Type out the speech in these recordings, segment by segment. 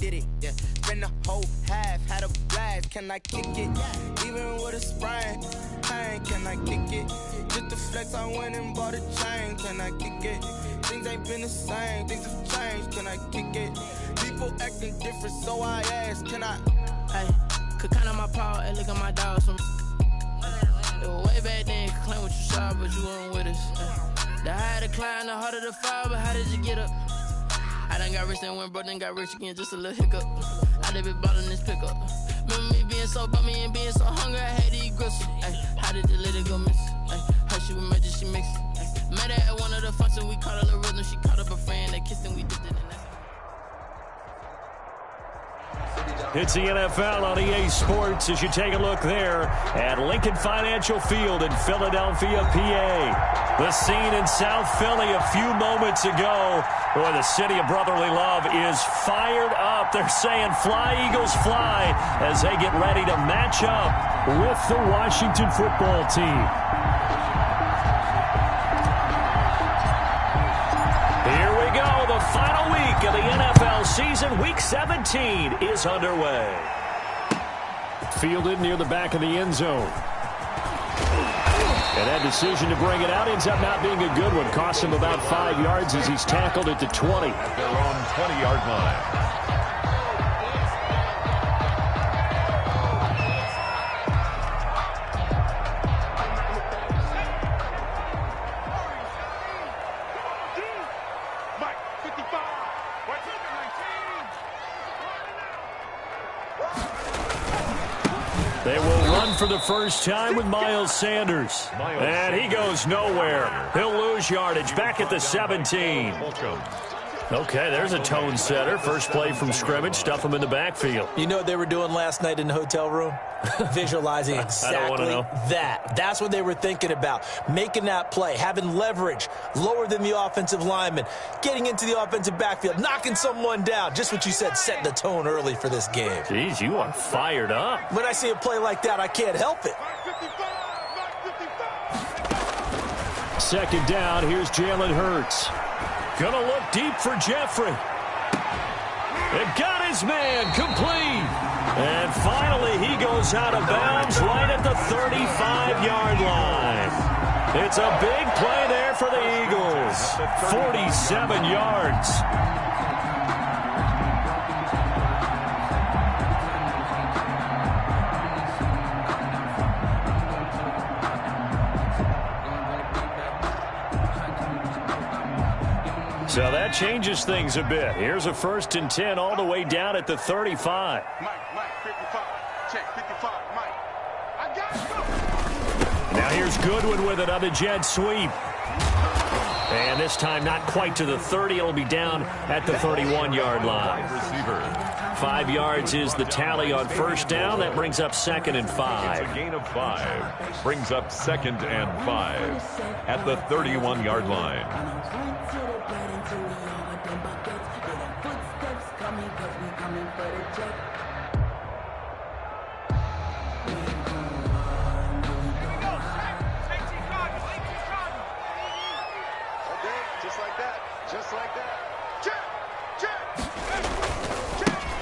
did it, yeah. Spend the whole half, had a blast, can I kick it? Even with a sprain, pain, can I kick it? Just to flex, I went and bought a chain, can I kick it? Things ain't been the same, things have changed, can I kick it? People acting different, so I ask, can I? Hey, could count on my paw, and look at my dogs from. Way back then, could claim what you saw, but you weren't with us. The higher the climb, the harder the fall, but how did you get up? I done got rich and went broke, then got rich again, just a little hiccup. I done been ballin' this pickup. Remember me being so bummy and being so hungry, I had to eat gristle. Ay, how did the lady go miss? Ay, how she was magic, she mixed. Met her at one of the functions, we caught a little rhythm, she caught up a friend, they kissed and we dipped it in that. It's the NFL on EA Sports as you take a look there at Lincoln Financial Field in Philadelphia, PA. The scene in South Philly a few moments ago where the city of brotherly love is fired up. They're saying fly, Eagles, fly as they get ready to match up with the Washington football team. Here we go. The final week of the NFL season, Week 17, is underway. Fielded near the back of the end zone. And that decision to bring it out ends up not being a good one. Costs him about 5 yards as he's tackled at the 20. At their own 20-yard line. They will run for the first time with Miles Sanders. And he goes nowhere. He'll lose yardage back at the 17. Okay, there's a tone setter. First play from scrimmage. Stuff him in the backfield. You know what they were doing last night in the hotel room? Visualizing exactly that. That's what they were thinking about. Making that play, having leverage, lower than the offensive lineman, getting into the offensive backfield, knocking someone down. Just what you said, setting the tone early for this game. Jeez, you are fired up. When I see a play like that, I can't help it. Second down, here's Jalen Hurts. Gonna look deep for Jeffrey. And got his man complete. And finally, he goes out of bounds right at the 35-yard line. It's a big play there for the Eagles. 47 yards. So that changes things a bit. Here's a 1st and 10 all the way down at the 35. Mike, 55. Check, 55, Mike. I got you. Now here's Goodwin with it on the jet sweep. And this time not quite to the 30. It'll be down at the 31-yard line. 5 yards is the tally on first down. That brings up 2nd and 5. It's a gain of 5. Brings up 2nd and 5 at the 31-yard line.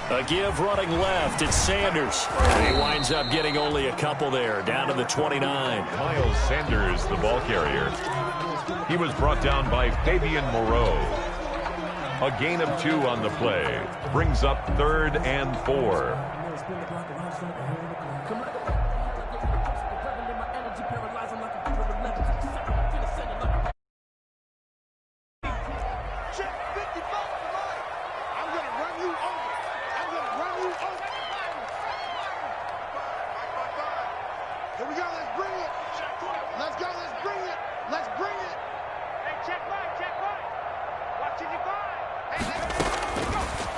A give running left. It's Sanders. And he winds up getting only a couple there, down to the 29. Miles Sanders, the ball carrier. He was brought down by Fabian Moreau. A gain of 2 on the play. Brings up 3rd and 4.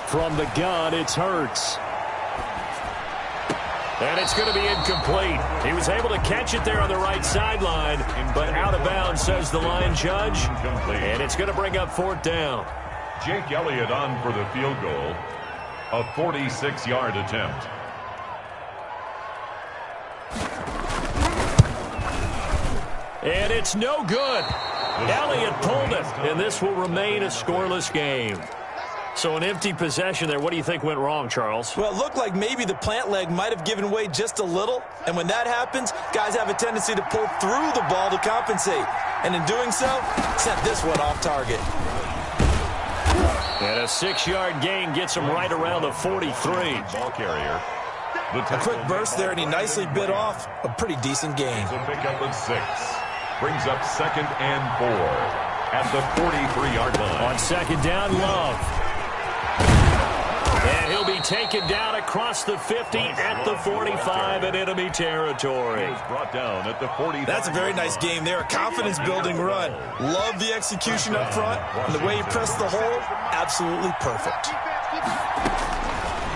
From the gun, it's Hurts. And it's going to be incomplete. He was able to catch it there on the right sideline, but out of bounds, says the line judge. And it's going to bring up 4th down. Jake Elliott on for the field goal. A 46-yard attempt. And it's no good. Elliott pulled it, and this will remain a scoreless game. So an empty possession there. What do you think went wrong, Charles? Well, it looked like maybe the plant leg might have given way just a little. And when that happens, guys have a tendency to pull through the ball to compensate. And in doing so, sent this one off target. And a 6-yard gain gets him right around the 43. Ball carrier. A quick burst there, and he nicely bit off a pretty decent gain. So pick up of 6. Brings up 2nd and 4 at the 43-yard line. On 2nd down, Love. And he'll be taken down across the 50 at the 45 in enemy territory. He was brought down at the 45. That's a very nice game there. A confidence-building run. Love the execution up front. And the way he pressed the hole, absolutely perfect.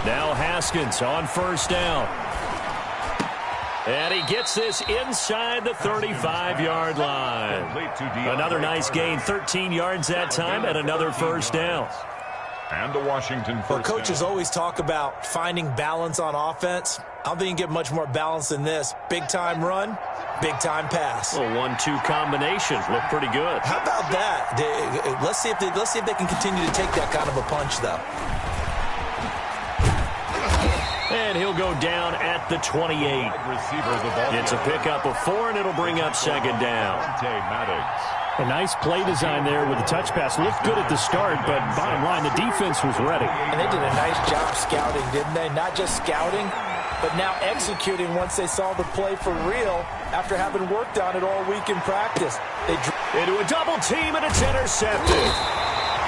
Now Haskins on 1st down. And he gets this inside the 35-yard line. Another nice gain, 13 yards that time, and another 1st down. And the Washington first. Well, coaches always talk about finding balance on offense. I don't think you can get much more balance than this. Big-time run, big-time pass. A 1-2 combination. Look pretty good. How about that? Let's see if they can continue to take that kind of a punch, though. And he'll go down at the 28. It's a pickup of 4, and it'll bring up 2nd down. A nice play design there with the touch pass. Looked good at the start, but bottom line, the defense was ready. And they did a nice job scouting, didn't they? Not just scouting, but now executing once they saw the play for real after having worked on it all week in practice. Into a double team, and it's intercepted.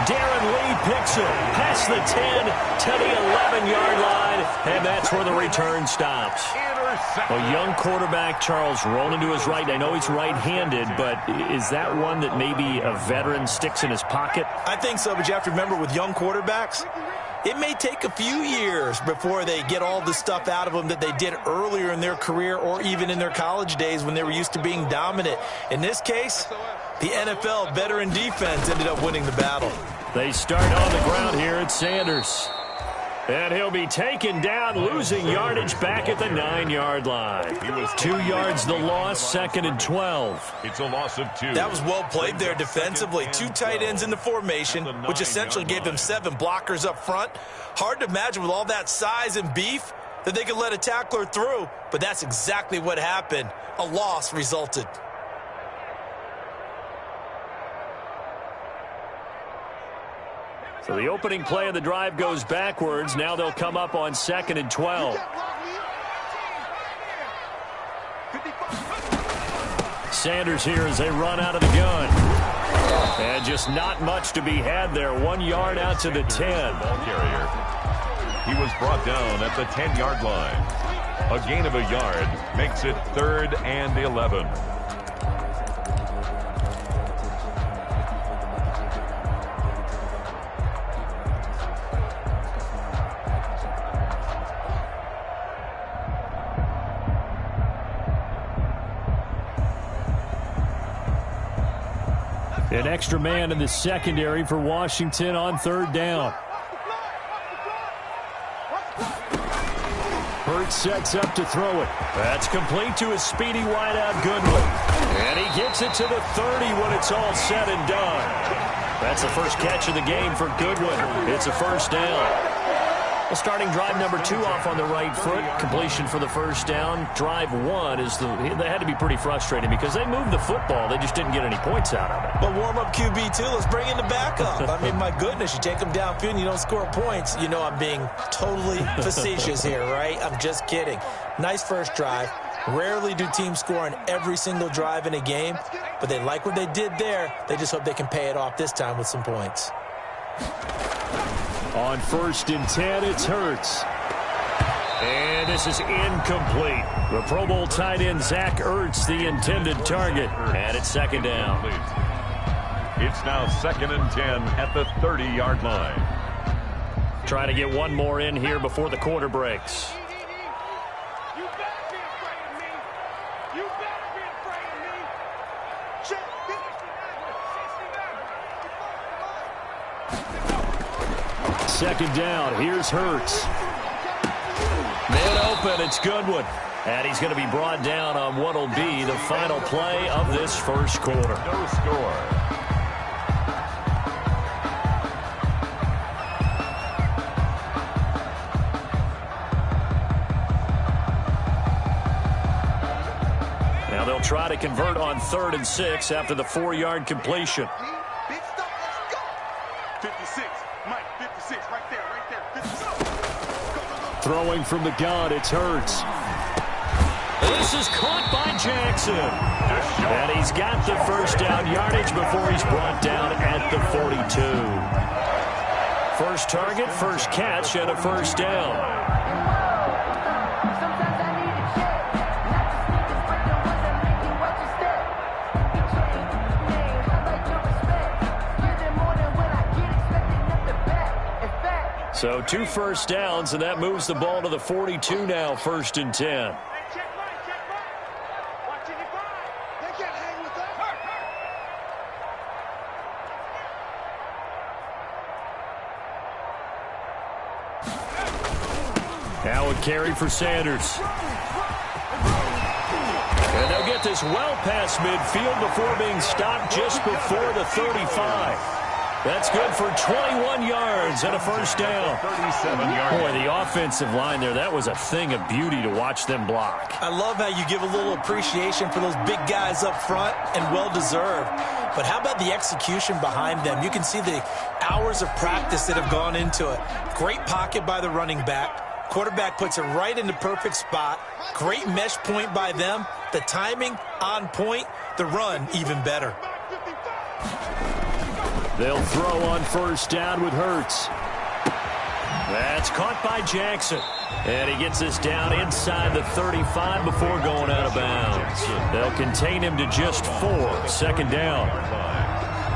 Darren Lee picks it past the 10 to the 11-yard line, and that's where the return stops. A young quarterback, Charles, rolling to his right. I know he's right-handed, but is that one that maybe a veteran sticks in his pocket? I think so, but you have to remember with young quarterbacks, it may take a few years before they get all the stuff out of them that they did earlier in their career or even in their college days when they were used to being dominant. In this case, the NFL veteran defense ended up winning the battle. They start on the ground here at Sanders. And he'll be taken down, losing yardage back at the 9-yard line. 2 yards the loss, 2nd and 12. It's a loss of 2. That was well played there defensively. 2 tight ends in the formation, which essentially gave them 7 blockers up front. Hard to imagine with all that size and beef that they could let a tackler through, but that's exactly what happened. A loss resulted. So the opening play of the drive goes backwards. Now they'll come up on 2nd and 12. Sanders here as they run out of the gun. And just not much to be had there. 1 yard out to the 10. Ball carrier. He was brought down at the 10-yard line. A gain of a yard makes it 3rd and 11. An extra man in the secondary for Washington on 3rd down. Hurts sets up to throw it. That's complete to his speedy wideout Goodwin. And he gets it to the 30 when it's all said and done. That's the first catch of the game for Goodwin. It's a 1st down. Well, starting drive number 2 off on the right foot. Completion for the 1st down. Drive 1 they had to be pretty frustrating because they moved the football. They just didn't get any points out of it. But warm-up QB, too. Let's bring in the backup. I mean, my goodness, you take them downfield and you don't score points. You know I'm being totally facetious here, right? I'm just kidding. Nice first drive. Rarely do teams score on every single drive in a game, but they like what they did there. They just hope they can pay it off this time with some points. On 1st and 10, it's Hurts. And this is incomplete. The Pro Bowl tight end Zach Ertz, the intended target. And it's 2nd down. It's now 2nd and 10 at the 30-yard line. Trying to get one more in here before the quarter breaks. You better be afraid of me. You better be afraid of me. Check. 2nd down. Here's Hurts. Man open. It's Goodwin. And he's going to be brought down on what will be the final play of this first quarter. No score. try to convert on 3rd and 6 after the 4-yard completion. Big stuff, let's go. 56, Mike, 56, right there, 56. Throwing from the gun, it's Hurts. This is caught by Jackson. And he's got the first down yardage before he's brought down at the 42. First target, first catch, and a first down. So 2 first downs, and that moves the ball to the 42 now, 1st and 10. Now a carry for Sanders. And they'll get this well past midfield before being stopped just before the 35. That's good for 21 yards and a first down. 37 yards. Boy, the offensive line there, that was a thing of beauty to watch them block. I love how you give a little appreciation for those big guys up front, and well-deserved. But how about the execution behind them? You can see the hours of practice that have gone into it. Great pocket by the running back. Quarterback puts it right in the perfect spot. Great mesh point by them. The timing on point. The run even better. They'll throw on first down with Hurts. That's caught by Jackson. And he gets this down inside the 35 before going out of bounds. They'll contain him to just 4. 2nd down.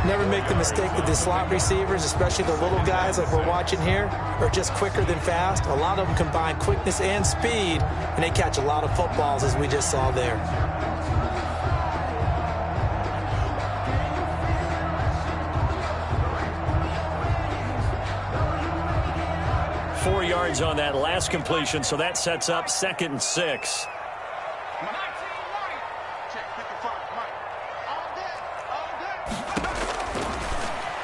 Never make the mistake that the slot receivers, especially the little guys like we're watching here, are just quicker than fast. A lot of them combine quickness and speed, and they catch a lot of footballs, as we just saw there. Yards on that last completion, so that sets up 2nd and 6.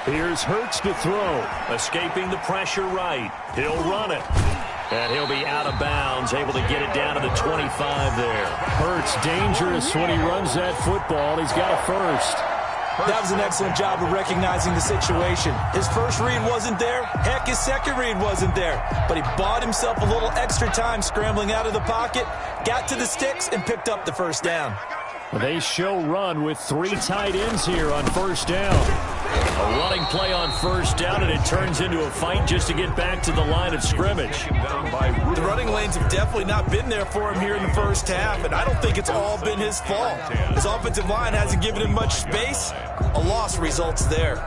Here's Hurts to throw, escaping the pressure right. He'll run it, and he'll be out of bounds, able to get it down to the 25 there. Hurts dangerous when he runs that football. He's got a first. That was an excellent job of recognizing the situation. His first read wasn't there. Heck, his second read wasn't there. But he bought himself a little extra time scrambling out of the pocket, got to the sticks, and picked up the first down. They show run with 3 tight ends here on first down. A running play on first down, and it turns into a fight just to get back to the line of scrimmage. The running lanes have definitely not been there for him here in the first half, and I don't think it's all been his fault. His offensive line hasn't given him much space. A loss results there.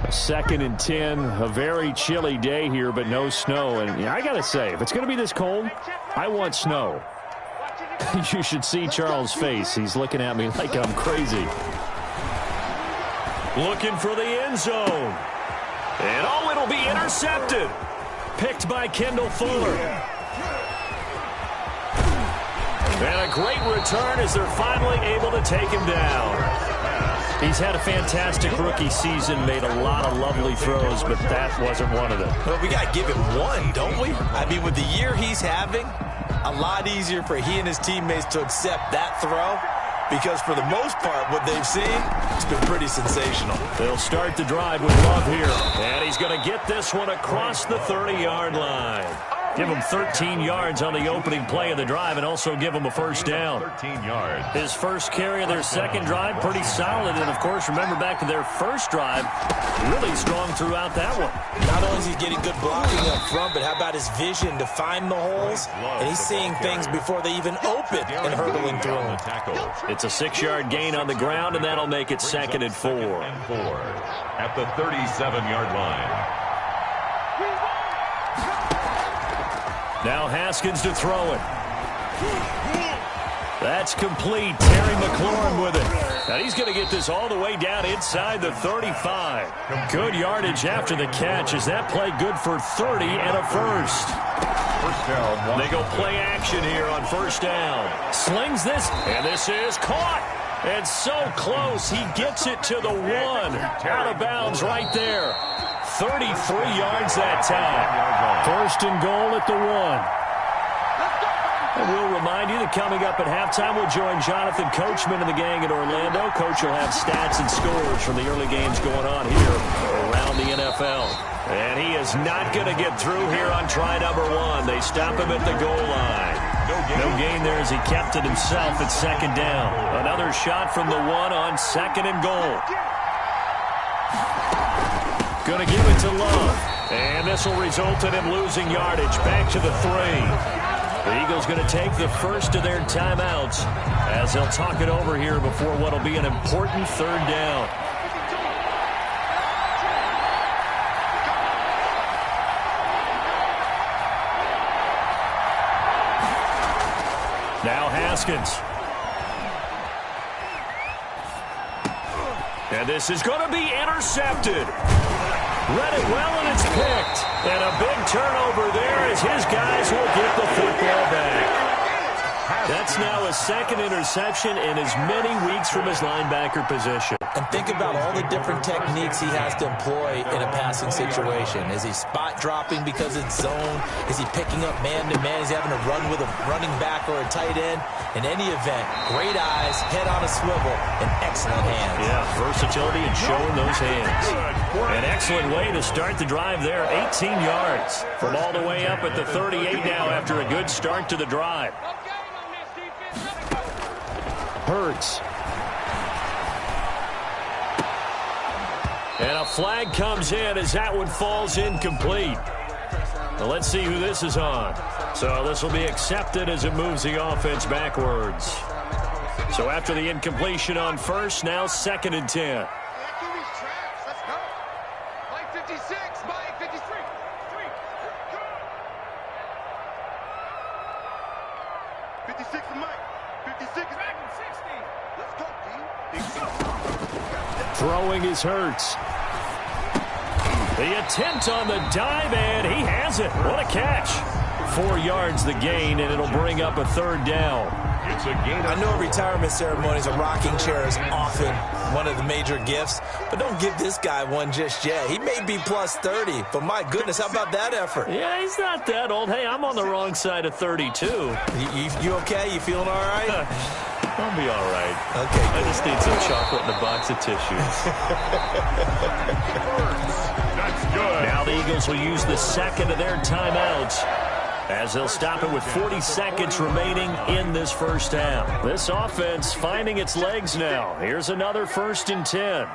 Second and 10, a very chilly day here, but no snow. And I got to say, if it's going to be this cold, I want snow. You should see Charles' face. He's looking at me like I'm crazy. Looking for the end zone. And oh, it'll be intercepted. Picked by Kendall Fuller. And a great return as they're finally able to take him down. He's had a fantastic rookie season, made a lot of lovely throws, but that wasn't one of them. Well, we got to give him one, don't we? I mean, with the year he's having, a lot easier for he and his teammates to accept that throw, because for the most part, what they've seen, it's been pretty sensational. They'll start the drive with Love here, and he's going to get this one across the 30-yard line. Give him 13 yards on the opening play of the drive and also give him a first down. 13 yards. His first carry of their second drive, pretty solid. And, of course, remember back to their first drive, really strong throughout that one. Not only is he getting good blocking up front, but how about his vision to find the holes? And he's seeing things before they even open and hurtling through them. It's a 6-yard gain on the ground, and that'll make it 2nd and 4. At the 37-yard line. Now Haskins to throw it. That's complete. Terry McLaurin with it. And he's going to get this all the way down inside the 35. Good yardage after the catch. Is that play good for 30 and a first? First down. They go play action here on first down. Slings this, and this is caught. And so close, he gets it to the 1. Out of bounds right there. 33 yards that time. First and goal at the 1. And we'll remind you that coming up at halftime, we'll join Jonathan Coachman and the gang in Orlando. Coach will have stats and scores from the early games going on here around the NFL. And he is not going to get through here on try number 1. They stop him at the goal line. No gain there as he kept it himself at second down. Another shot from the 1 on second and goal. Going to give it to Love. And this will result in him losing yardage. Back to the 3. The Eagles going to take the first of their timeouts as they'll talk it over here before what will be an important third down. Now Haskins. And this is going to be intercepted. Read it well, and it's picked. And a big turnover there as his guys will get the football back. That's now a second interception in as many weeks from his linebacker position. And think about all the different techniques he has to employ in a passing situation. Is he spot dropping because it's zone? Is he picking up man-to-man? Is he having to run with a running back or a tight end? In any event, great eyes, head on a swivel, and excellent hands. Yeah, versatility and showing those hands. An excellent way to start the drive there. 18 yards from all the way up at the 38 now after a good start to the drive. Hurts. And a flag comes in as that one falls incomplete. Well, let's see who this is on. So this will be accepted as it moves the offense backwards. So after the incompletion on first, now second and 10. Throwing is Hurts. The attempt on the dive, and he has it. What a catch. 4 yards the gain, and it'll bring up a third down. It's a gain. I know retirement ceremonies, a rocking chair is often one of the major gifts, but don't give this guy one just yet. He may be plus 30, but my goodness, how about that effort? Yeah, he's not that old. Hey, I'm on the wrong side of 32. You okay? You feeling all right? I'll be all right. Okay, I just need some chocolate and a box of tissues. That's good. Now the Eagles will use the second of their timeouts as they'll stop it with 40 seconds remaining in this first half. This offense finding its legs now. Here's another first and 10.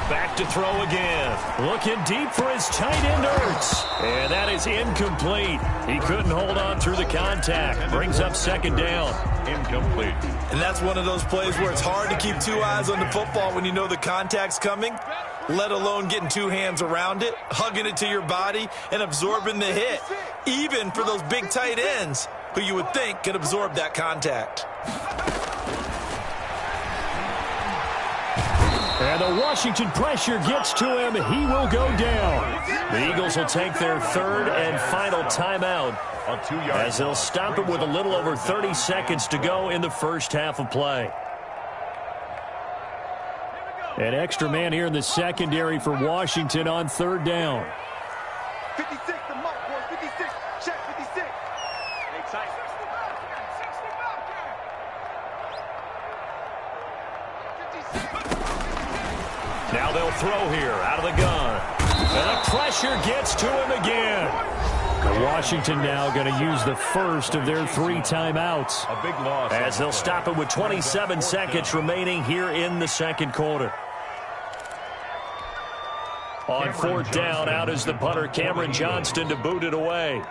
Back to throw again. Looking deep for his tight end, Hurts. And that is incomplete. He couldn't hold on through the contact. Brings up second down. Incomplete. And that's one of those plays where it's hard to keep two eyes on the football when you know the contact's coming, let alone getting two hands around it, hugging it to your body, and absorbing the hit, even for those big tight ends who you would think can absorb that contact. And the Washington pressure gets to him. He will go down. The Eagles will take their third and final timeout as they'll stop it with a little over 30 seconds to go in the first half of play. An extra man here in the secondary for Washington on third down. 56, the mark, boys. 56. Check 56. Excited. Now they'll throw here out of the gun. And the pressure gets to him again. Washington now going to use the first of their 3 timeouts. A big loss. As they'll stop it with 27 seconds remaining here in the second quarter. On fourth down, out is the punter, Cameron Johnston, to boot it away.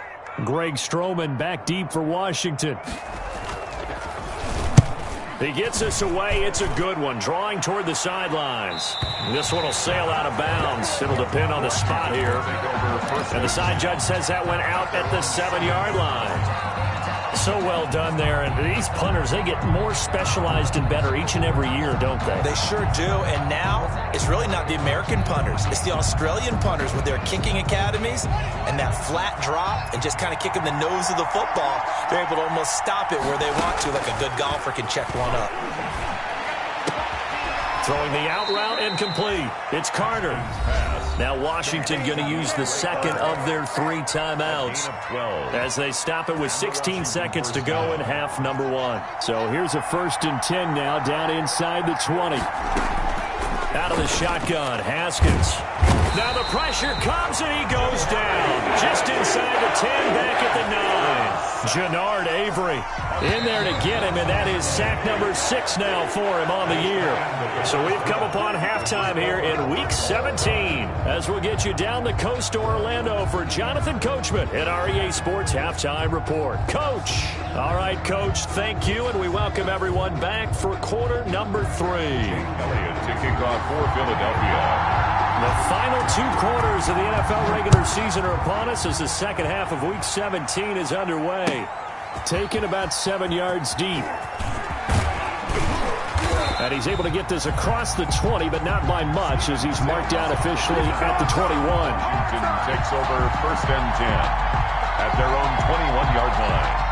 Greg Stroman back deep for Washington. He gets this away. It's a good one. Drawing toward the sidelines. This one will sail out of bounds. It'll depend on the spot here. And the side judge says that went out at the 7-yard line. So well done there. And these punters, they get more specialized and better each and every year, don't they? They sure do. And now it's really not the American punters. It's the Australian punters with their kicking academies and that flat drop and just kind of kicking the nose of the football. They're able to almost stop it where they want to, like a good golfer can check one up. Throwing the out route incomplete. It's Carter. Now Washington going to use the second of their 3 timeouts as they stop it with 16 seconds to go in half number 1. So here's a 1st and 10 now down inside the 20. Out of the shotgun, Haskins. Now the pressure comes and he goes down. Just inside the 10, back at the 9. Jannard Avery in there to get him, and that is sack number 6 now for him on the year. So we've come upon halftime here in Week 17 as we'll get you down the coast to Orlando for Jonathan Coachman at our EA Sports Halftime Report. Coach. All right, Coach, thank you, and we welcome everyone back for quarter number 3. Elliott to kick off for Philadelphia. The final 2 quarters of the NFL regular season are upon us as the second half of Week 17 is underway. Taken about 7 yards deep. And he's able to get this across the 20, but not by much as he's marked down officially at the 21. Washington takes over 1st and 10 at their own 21-yard line.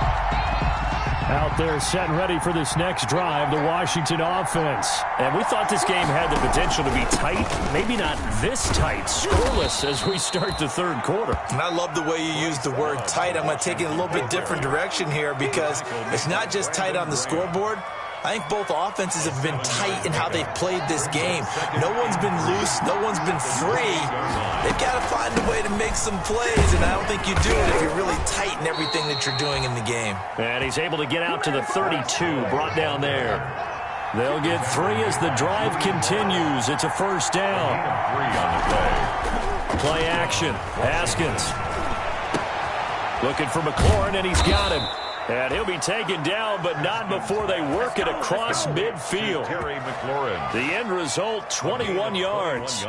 Out there set and ready for this next drive, the Washington offense. And we thought this game had the potential to be tight, maybe not this tight, scoreless as we start the 3rd quarter. And I love the way you use the word tight. I'm going to take it in a little bit different direction here because it's not just tight on the scoreboard. I think both offenses have been tight in how they've played this game. No one's been loose. No one's been free. They've got to find a way to make some plays, and I don't think you do it if you're really tight in everything that you're doing in the game. And he's able to get out to the 32, brought down there. They'll get 3 as the drive continues. It's a 1st down. 3 on the play. Play action. Haskins looking for McLaurin, and he's got him. And he'll be taken down, but not before they work it across midfield. Terry McLaurin. The end result, 21 yards.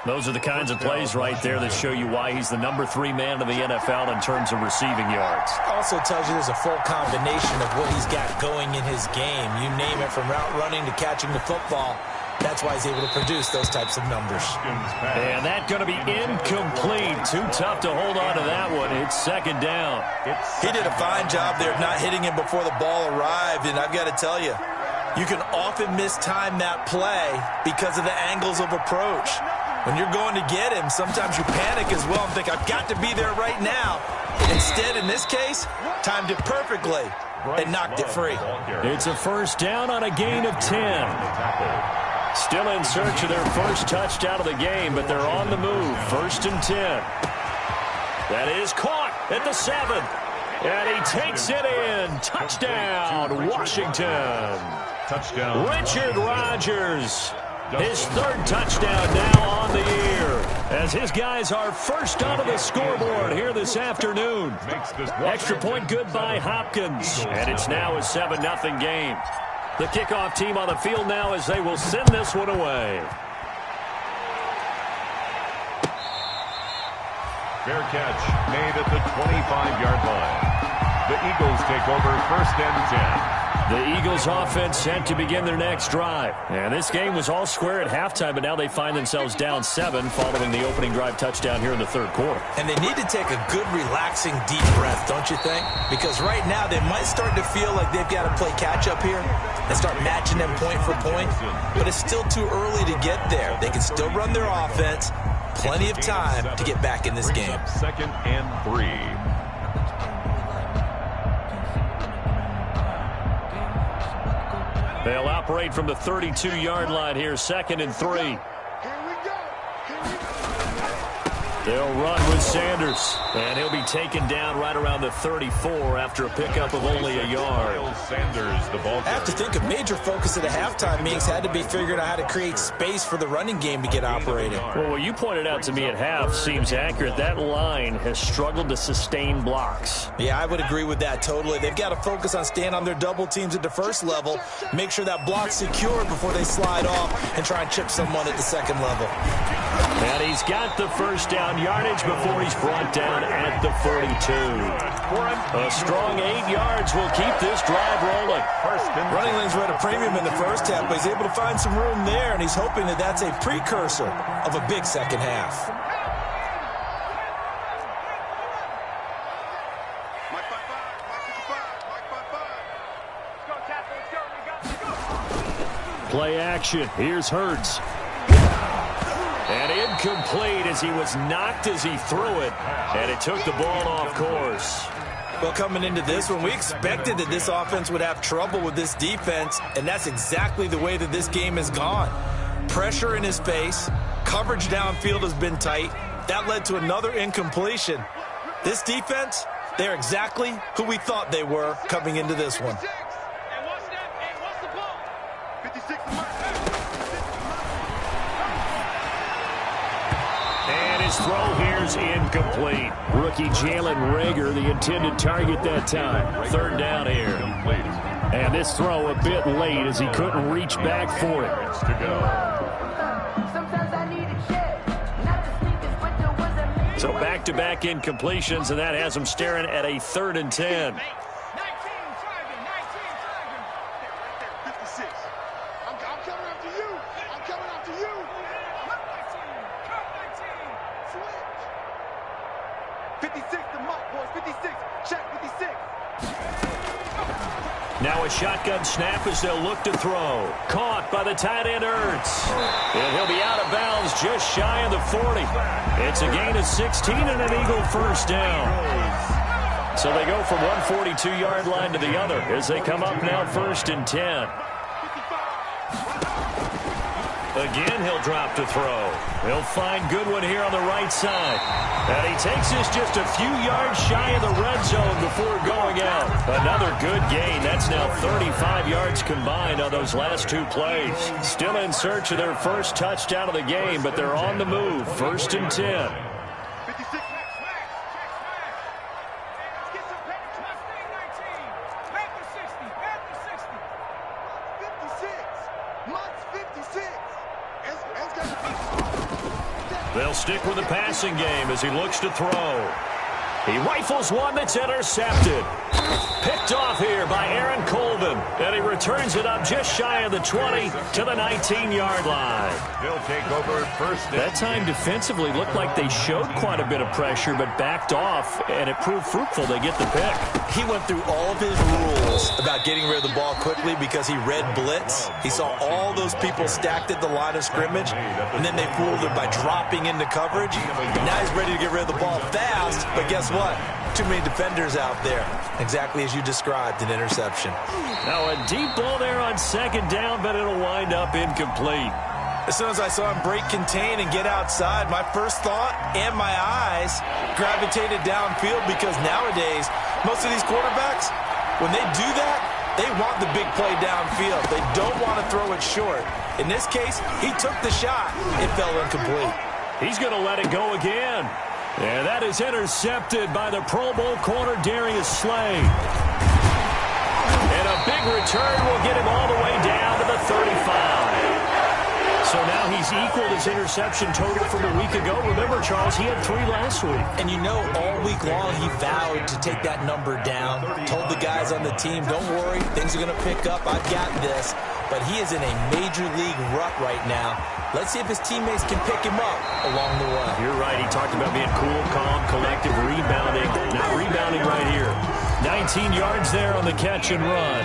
Those are the kinds of plays right there that show you why he's the number 3 man of the NFL in terms of receiving yards. Also tells you there's a full combination of what he's got going in his game. You name it, from route running to catching the football. That's why he's able to produce those types of numbers. And that's going to be incomplete. Too tough to hold on to that one. It's 2nd down. He did a fine job there of not hitting him before the ball arrived, and I've got to tell you, you can often mistime that play because of the angles of approach. When you're going to get him, sometimes you panic as well and think, I've got to be there right now. Instead, in this case, timed it perfectly and knocked it free. It's a 1st down on a gain of 10. Still in search of their 1st touchdown of the game, but they're on the move. 1st and 10. That is caught at the 7. And he takes it in. Touchdown, Washington. Touchdown. Richard Rodgers. His 3rd touchdown now on the year as his guys are first onto the scoreboard here this afternoon. Extra point good by Hopkins. And it's now a 7-0 game. The kickoff team on the field now as they will send this one away. Fair catch made at the 25-yard line. The Eagles take over 1st and 10. The Eagles offense set to begin their next drive. And this game was all square at halftime, but now they find themselves down 7 following the opening drive touchdown here in the 3rd quarter. And they need to take a good, relaxing, deep breath, don't you think? Because right now they might start to feel like they've got to play catch-up here and start matching them point for point. But it's still too early to get there. They can still run their offense. Plenty of time to get back in this game. 2nd and 3. They'll operate from the 32-yard line here, 2nd and 3. They'll run with Sanders, and he'll be taken down right around the 34 after a pickup of only a yard. Sanders, the ball. I have to think a major focus at the halftime meetings had to be figuring out how to create space for the running game to get operating. Well, what you pointed out to me at half seems accurate. That line has struggled to sustain blocks. Yeah, I would agree with that totally. They've got to focus on staying on their double teams at the 1st level, make sure that block's secure before they slide off and try and chip someone at the 2nd level. And he's got the first down yardage before he's brought down at the 42. A strong 8 yards will keep this drive rolling. Running lanes were at a premium in the first half, but he's able to find some room there, and he's hoping that that's a precursor of a big second half. Play action. Here's Hurts. And incomplete as he was knocked as he threw it. And it took the ball off course. Well, coming into this one, we expected that this offense would have trouble with this defense, and that's exactly the way that this game has gone. Pressure in his face. Coverage downfield has been tight. That led to another incompletion. This defense, they're exactly who we thought they were coming into this one. And his throw here's incomplete. Rookie Jalen Reagor, the intended target that time. Third down here. And this throw a bit late as he couldn't reach back for it. So back-to-back incompletions, and that has him staring at a 3rd and 10. Now a shotgun snap as they'll look to throw. Caught by the tight end Ertz. And he'll be out of bounds just shy of the 40. It's a gain of 16 and an Eagle first down. So they go from one 42-yard line to the other as they come up now 1st and 10. Again, he'll drop to throw. He'll find Goodwin here on the right side. And he takes this just a few yards shy of the red zone before going out. Another good gain. That's now 35 yards combined on those last 2 plays. Still in search of their first touchdown of the game, but they're on the move. 1st and 10. They'll stick with the passing game as he looks to throw. He rifles one that's intercepted. Picked off here by Aaron Colvin. And he returns it up just shy of the 20 to the 19-yard line. He'll take over 1st. That time defensively looked like they showed quite a bit of pressure but backed off, and it proved fruitful. They get the pick. He went through all of his rules about getting rid of the ball quickly because he read blitz. He saw all those people stacked at the line of scrimmage, and then they fooled him by dropping into coverage. Now he's ready to get rid of the ball fast, but guess what? Too many defenders out there. Exactly as you described, an interception. Now a deep ball there on 2nd down, but it'll wind up incomplete. As soon as I saw him break contain and get outside, my first thought and my eyes gravitated downfield because nowadays, most of these quarterbacks, when they do that, they want the big play downfield. They don't want to throw it short. In this case, he took the shot. It fell incomplete. He's going to let it go again. And that is intercepted by the Pro Bowl corner Darius Slay. And a big return will get him all the way down to the 35. So now he's equaled his interception total from a week ago. Remember, Charles, he had 3 last week. And you know, all week long he vowed to take that number down. Told the guys on the team, don't worry, things are going to pick up. I've got this. But he is in a major league rut right now. Let's see if his teammates can pick him up along the way. You're right. He talked about being cool, calm, collective, rebounding. Not rebounding right here. 19 yards there on the catch and run.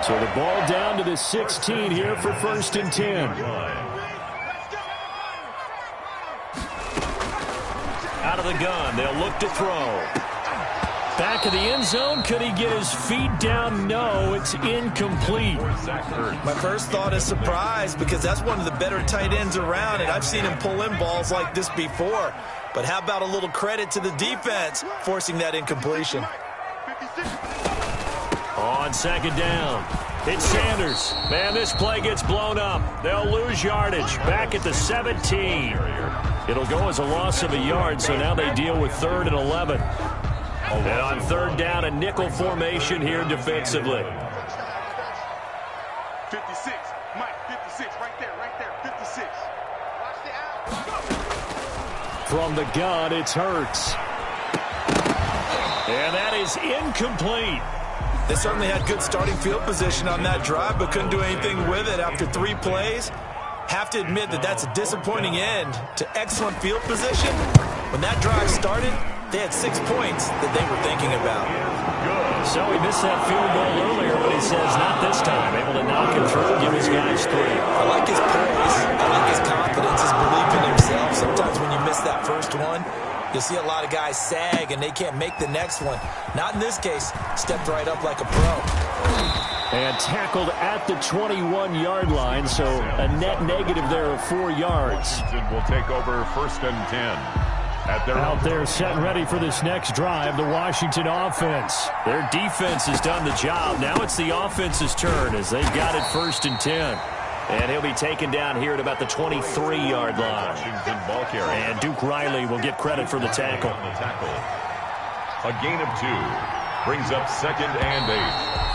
So the ball down to the 16 here for 1st and 10. Out of the gun, they'll look to throw. Back of the end zone, could he get his feet down? No, it's incomplete. My first thought is surprise because that's one of the better tight ends around, and I've seen him pull in balls like this before. But how about a little credit to the defense forcing that incompletion? On 2nd down, it's Sanders. Man, this play gets blown up. They'll lose yardage. Back at the 17. It'll go as a loss of a yard, so now they deal with 3rd and 11. And on 3rd down, a nickel formation here defensively. 56, Mike, 56, right there, 56. Watch the out. From the gun, it's Hurts. And that is incomplete. They certainly had good starting field position on that drive, but couldn't do anything with it after 3 plays. Have to admit that that's a disappointing end to excellent field position. When that drive started, they had 6 points that they were thinking about. So he missed that field goal earlier, but he says not this time. Able to knock it through, give his guys 3. I like his poise. I like his confidence, his belief in himself. Sometimes when you miss that first one, you'll see a lot of guys sag and they can't make the next one. Not in this case. Stepped right up like a pro. And tackled at the 21-yard line, so a net negative there of 4 yards. Washington will take over 1st and 10. Out there set and ready for this next drive, the Washington offense. Their defense has done the job. Now it's the offense's turn as they've got it 1st and 10. And he'll be taken down here at about the 23-yard line. Washington ball carrier. And Duke Riley will get credit for the tackle. A gain of 2 brings up 2nd and 8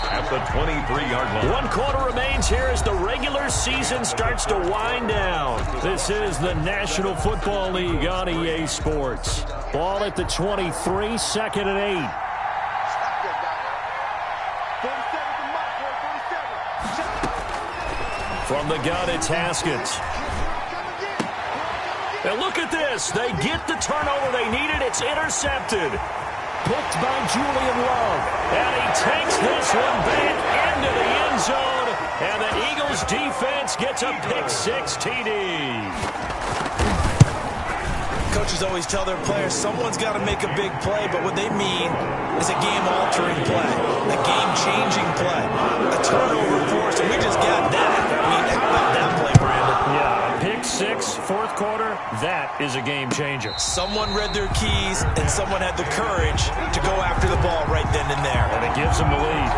at the 23-yard line. 1 quarter remains here as the regular season starts to wind down. This is the National Football League on EA Sports. Ball at the 23, 2nd and 8. From the gun, it's Haskins. And look at this. They get the turnover they needed. It's intercepted. Picked by Julian Love. And he takes this one back into the end zone. And the Eagles defense gets a pick-6 TD. Coaches always tell their players someone's got to make a big play, but what they mean is a game-altering play, a game-changing play, a turnover force, and we just got that. I mean, how about that play, Brandon? Yeah, a pick-6, 4th quarter, that is a game-changer. Someone read their keys, and someone had the courage to go after the ball right then and there. And it gives them the lead.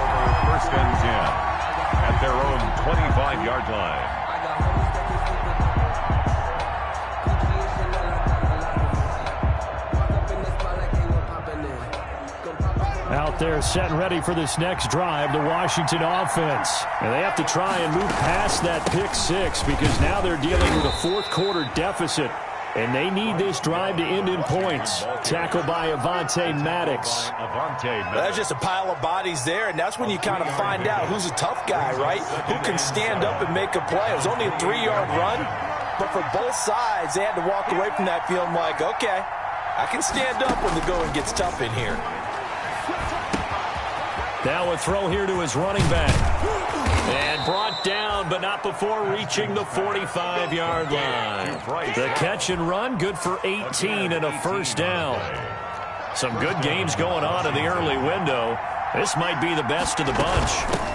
1st and 10 at their own 25-yard line. Out there set and ready for this next drive, the Washington offense. And they have to try and move past that pick-6 because now they're dealing with a 4th quarter deficit. And they need this drive to end in points. Tackled by Avonte Maddox. That's just a pile of bodies there, and that's when you kind of find out who's a tough guy, right? Who can stand up and make a play. It was only a 3-yard run, but for both sides, they had to walk away from that feeling like, okay, I can stand up when the going gets tough in here. Now a throw here to his running back. And brought down, but not before reaching the 45-yard line. The catch and run, good for 18 and a 1st down. Some good games going on in the early window. This might be the best of the bunch.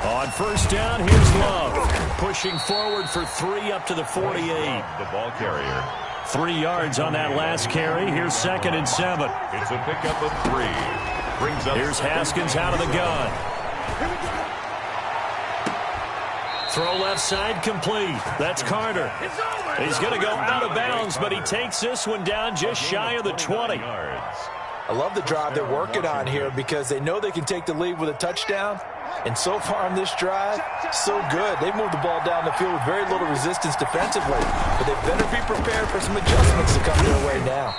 On 1st down, here's Love. Pushing forward for 3 up to the 48. The ball carrier. 3 yards on that last carry. Here's 2nd and 7. It's a pickup of 3. Brings up Here's Haskins out of the gun. Throw left side complete. That's Carter. He's going to go out of bounds, but he takes this one down just shy of the 20. I love the drive they're working on here because they know they can take the lead with a touchdown. And so far on this drive, so good. They've moved the ball down the field with very little resistance defensively. But they better be prepared for some adjustments to come their way now.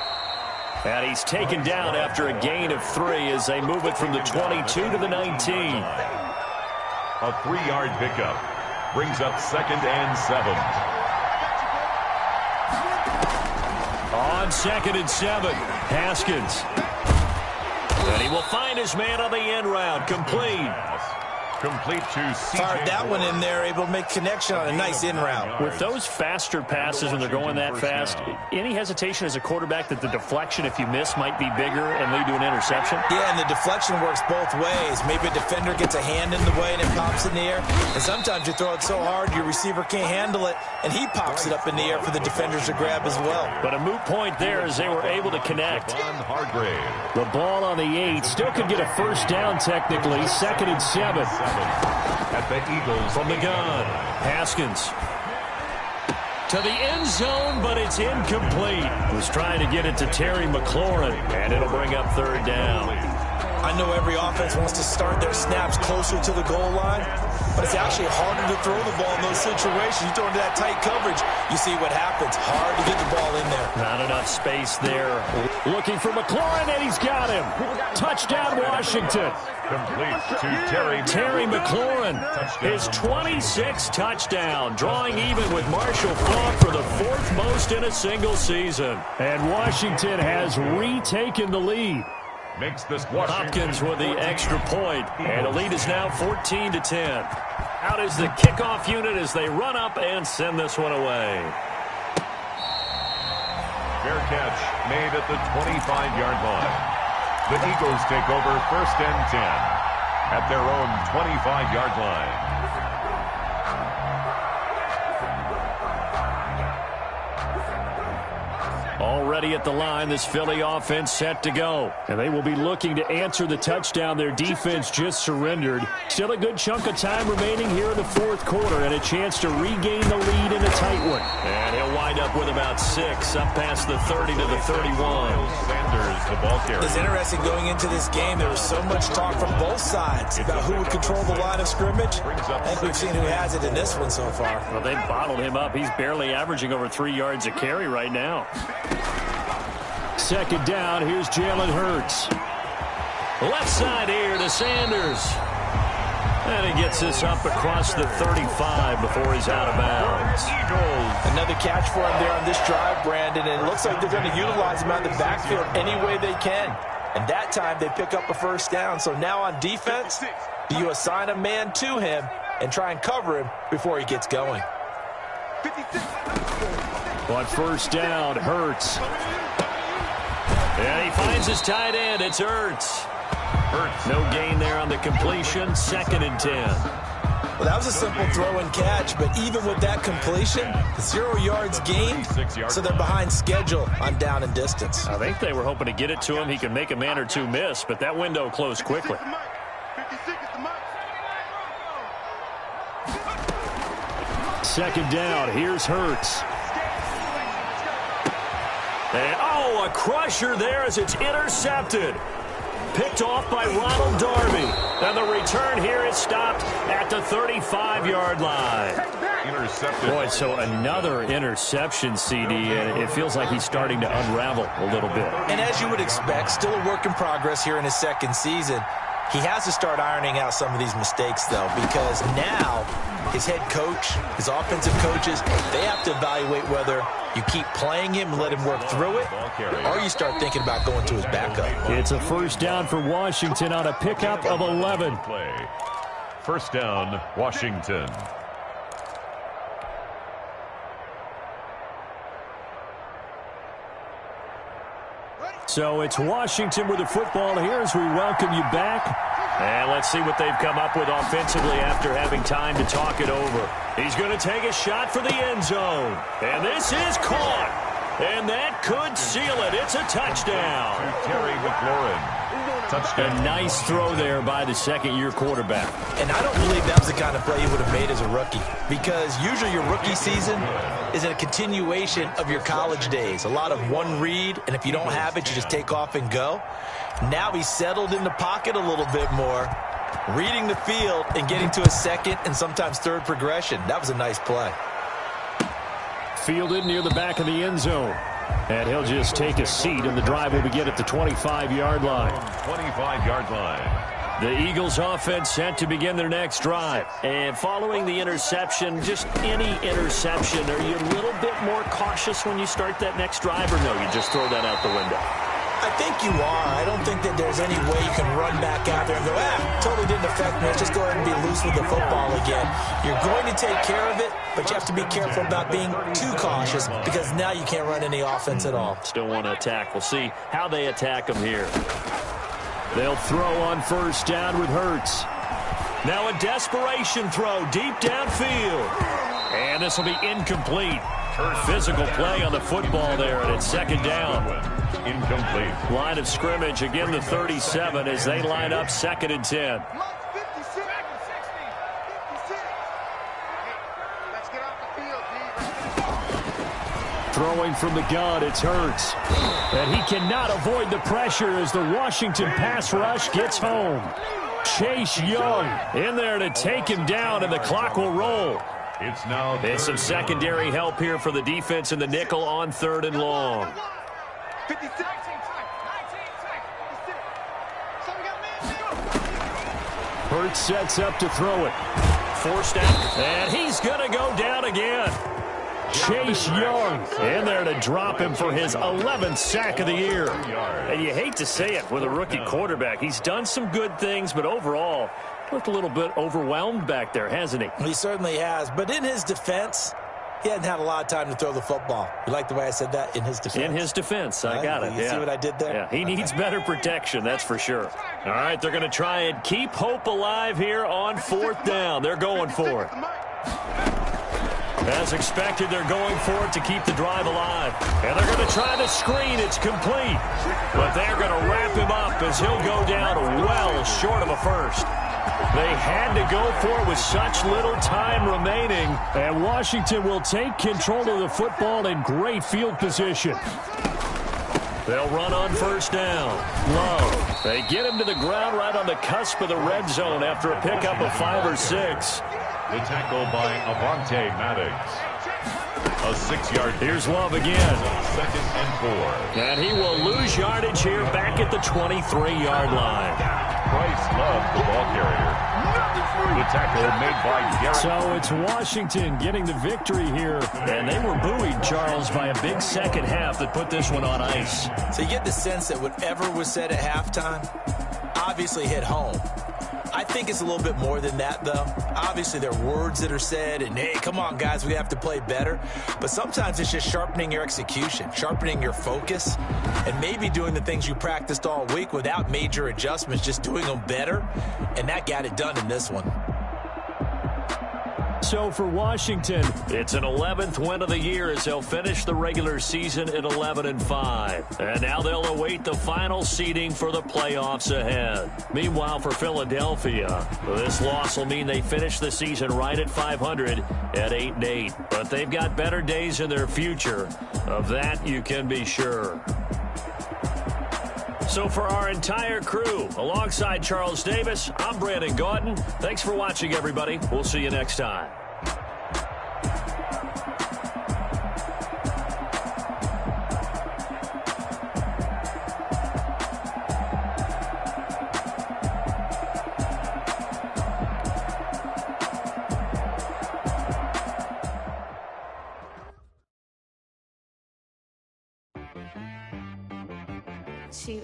And he's taken down after a gain of 3 as they move it from the 22 to the 19. A 3-yard pickup brings up 2nd and 7. On 2nd and 7, Haskins. And he will find his man on the end route. Complete. Complete to C.J. Fired that one in there, able to make connection on a nice in route. With those faster passes when they're going that fast, any hesitation as a quarterback that the deflection, if you miss, might be bigger and lead to an interception? Yeah, and the deflection works both ways. Maybe a defender gets a hand in the way and it pops in the air. And sometimes you throw it so hard your receiver can't handle it, and he pops it up in the air for the defenders to grab as well. But a moot point there as they were able to connect. Hargrave. The ball on the 8. Still could get a 1st down technically. 2nd and 7. At the Eagles. From the gun, Haskins. To the end zone, but it's incomplete. Was trying to get it to Terry McLaurin, and it'll bring up 3rd down. I know every offense wants to start their snaps closer to the goal line, but it's actually harder to throw the ball in those situations. You throw into that tight coverage, you see what happens. Hard to get the ball in there. Not enough space there. Looking for McLaurin, and he's got him. Touchdown, Washington. Complete to Terry McLaurin, his 26th touchdown, drawing even with Marshall Faulk for the 4th most in a single season. And Washington has retaken the lead. Makes this Hopkins with the extra point, and the lead is now 14-10. Out is the kickoff unit as they run up and send this one away. Fair catch made at the 25-yard line. The Eagles take over 1st and 10 at their own 25-yard line. Already at the line, this Philly offense set to go. And they will be looking to answer the touchdown their defense just surrendered. Still a good chunk of time remaining here in the 4th quarter and a chance to regain the lead in a tight one. And he'll wind up with about 6 up past the 30 to the 31. Sanders, the ball carrier. It's interesting going into this game. There was so much talk from both sides about who would control the line of scrimmage. I think we've seen who has it in this one so far. Well, they bottled him up. He's barely averaging over 3 yards a carry right now. 2nd down, here's Jalen Hurts. Left side here to Sanders. And he gets this up across the 35 before he's out of bounds. Another catch for him there on this drive, Brandon, and it looks like they're going to utilize him out of the backfield any way they can. And that time they pick up a 1st down. So now on defense, do you assign a man to him and try and cover him before he gets going? On 1st down, Hurts. And he finds his tight end. It's Hurts. No gain there on the completion. 2nd and 10. Well, that was a simple throw and catch, but even with that completion, 0 yards gained, so they're behind schedule on down and distance. I think they were hoping to get it to him. He could make a man or two miss, but that window closed quickly. 2nd down, here's Hurts. And, a crusher there as it's intercepted. Picked off by Ronald Darby. And the return here is stopped at the 35-yard line. Intercepted. Boy, so another interception, CD, and it feels like he's starting to unravel a little bit. And as you would expect, still a work in progress here in his 2nd season. He has to start ironing out some of these mistakes, though, because now his head coach, his offensive coaches, they have to evaluate whether you keep playing him and let him work through it, or you start thinking about going to his backup. It's a 1st down for Washington on a pickup of 11. Play. 1st down, Washington. So it's Washington with the football here as we welcome you back. And let's see what they've come up with offensively after having time to talk it over. He's going to take a shot for the end zone. And this is caught. And that could seal it. It's a touchdown. Terry McLaurin. Touchdown. A nice throw there by the 2nd-year quarterback. And I don't believe that was the kind of play he would have made as a rookie, because usually your rookie season is a continuation of your college days. A lot of one read, and if you don't have it, you just take off and go. Now he's settled in the pocket a little bit more, reading the field and getting to a 2nd and sometimes 3rd progression. That was a nice play. Fielded near the back of the end zone. And he'll just take a seat, and the drive will begin at the 25-yard line. 25-yard line. The Eagles offense set to begin their next drive. And following the interception, just any interception, are you a little bit more cautious when you start that next drive, or no, you just throw that out the window? I think you are. I don't think that there's any way you can run back out there and go, totally didn't affect me. Let's just go ahead and be loose with the football again. You're going to take care of it, but you have to be careful about being too cautious, because now you can't run any offense at all. Still want to attack. We'll see how they attack them here. They'll throw on 1st down with Hurts. Now a desperation throw deep downfield. And this will be incomplete. Physical play on the football there, and it's 2nd down. Incomplete. Line of scrimmage, again the 37 as they line up 2nd and 10. Throwing from the gun, it's Hurts. And he cannot avoid the pressure as the Washington pass rush gets home. Chase Young in there to take him down, and the clock will roll. It's some secondary help here for the defense in the nickel on 3rd and long. Hurts sets up to throw it. Forced out, and he's going to go down again. Chase Young in there to drop him for his 11th sack of the year. And you hate to say it with a rookie quarterback. He's done some good things, but overall, looked a little bit overwhelmed back there, hasn't he? He certainly has. But in his defense, he hadn't had a lot of time to throw the football. You like the way I said that? In his defense? In his defense. I got it. You see what I did there? Yeah, he needs better protection, that's for sure. All right, they're going to try and keep hope alive here on 4th down. They're going for it. As expected, they're going for it to keep the drive alive. And they're going to try the screen. It's complete. But they're going to wrap him up as he'll go down well short of a first. They had to go for it with such little time remaining. And Washington will take control of the football in great field position. They'll run on 1st down. Love. They get him to the ground right on the cusp of the red zone after a pickup of 5 or 6. The tackle by Avante Maddox. A 6-yard. Here's Love again. 2nd and 4. And he will lose yardage here back at the 23-yard line. Bryce Love, the ball carrier. The tackle made by Garrett. So it's Washington getting the victory here. And they were buoyed, Charles, by a big second half that put this one on ice. So you get the sense that whatever was said at halftime obviously hit home. I think it's a little bit more than that, though. Obviously, there are words that are said, and, hey, come on, guys, we have to play better. But sometimes it's just sharpening your execution, sharpening your focus, and maybe doing the things you practiced all week without major adjustments, just doing them better, and that got it done in this one. So for Washington, it's an 11th win of the year as they'll finish the regular season at 11-5. And now they'll await the final seeding for the playoffs ahead. Meanwhile, for Philadelphia, this loss will mean they finish the season right at 500 at 8-8. But they've got better days in their future. Of that, you can be sure. So for our entire crew, alongside Charles Davis, I'm Brandon Gaudin. Thanks for watching, everybody. We'll see you next time.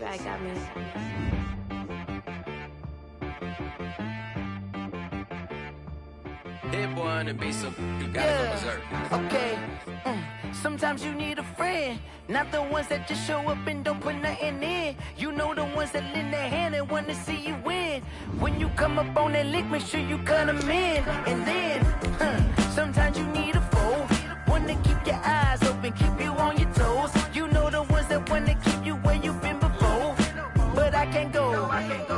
I got me. Hit boy on the beat, so you gotta go berserk. Okay. Sometimes you need a friend, not the ones that just show up and don't put nothing in. You know the ones that lend their hand and want to see you win. When you come up on that lick, make sure you cut them in. And then, sometimes you need a foe, one to keep your eyes open, keep you on your toes. You know the ones that want to keep you where you've been before. But I can't go,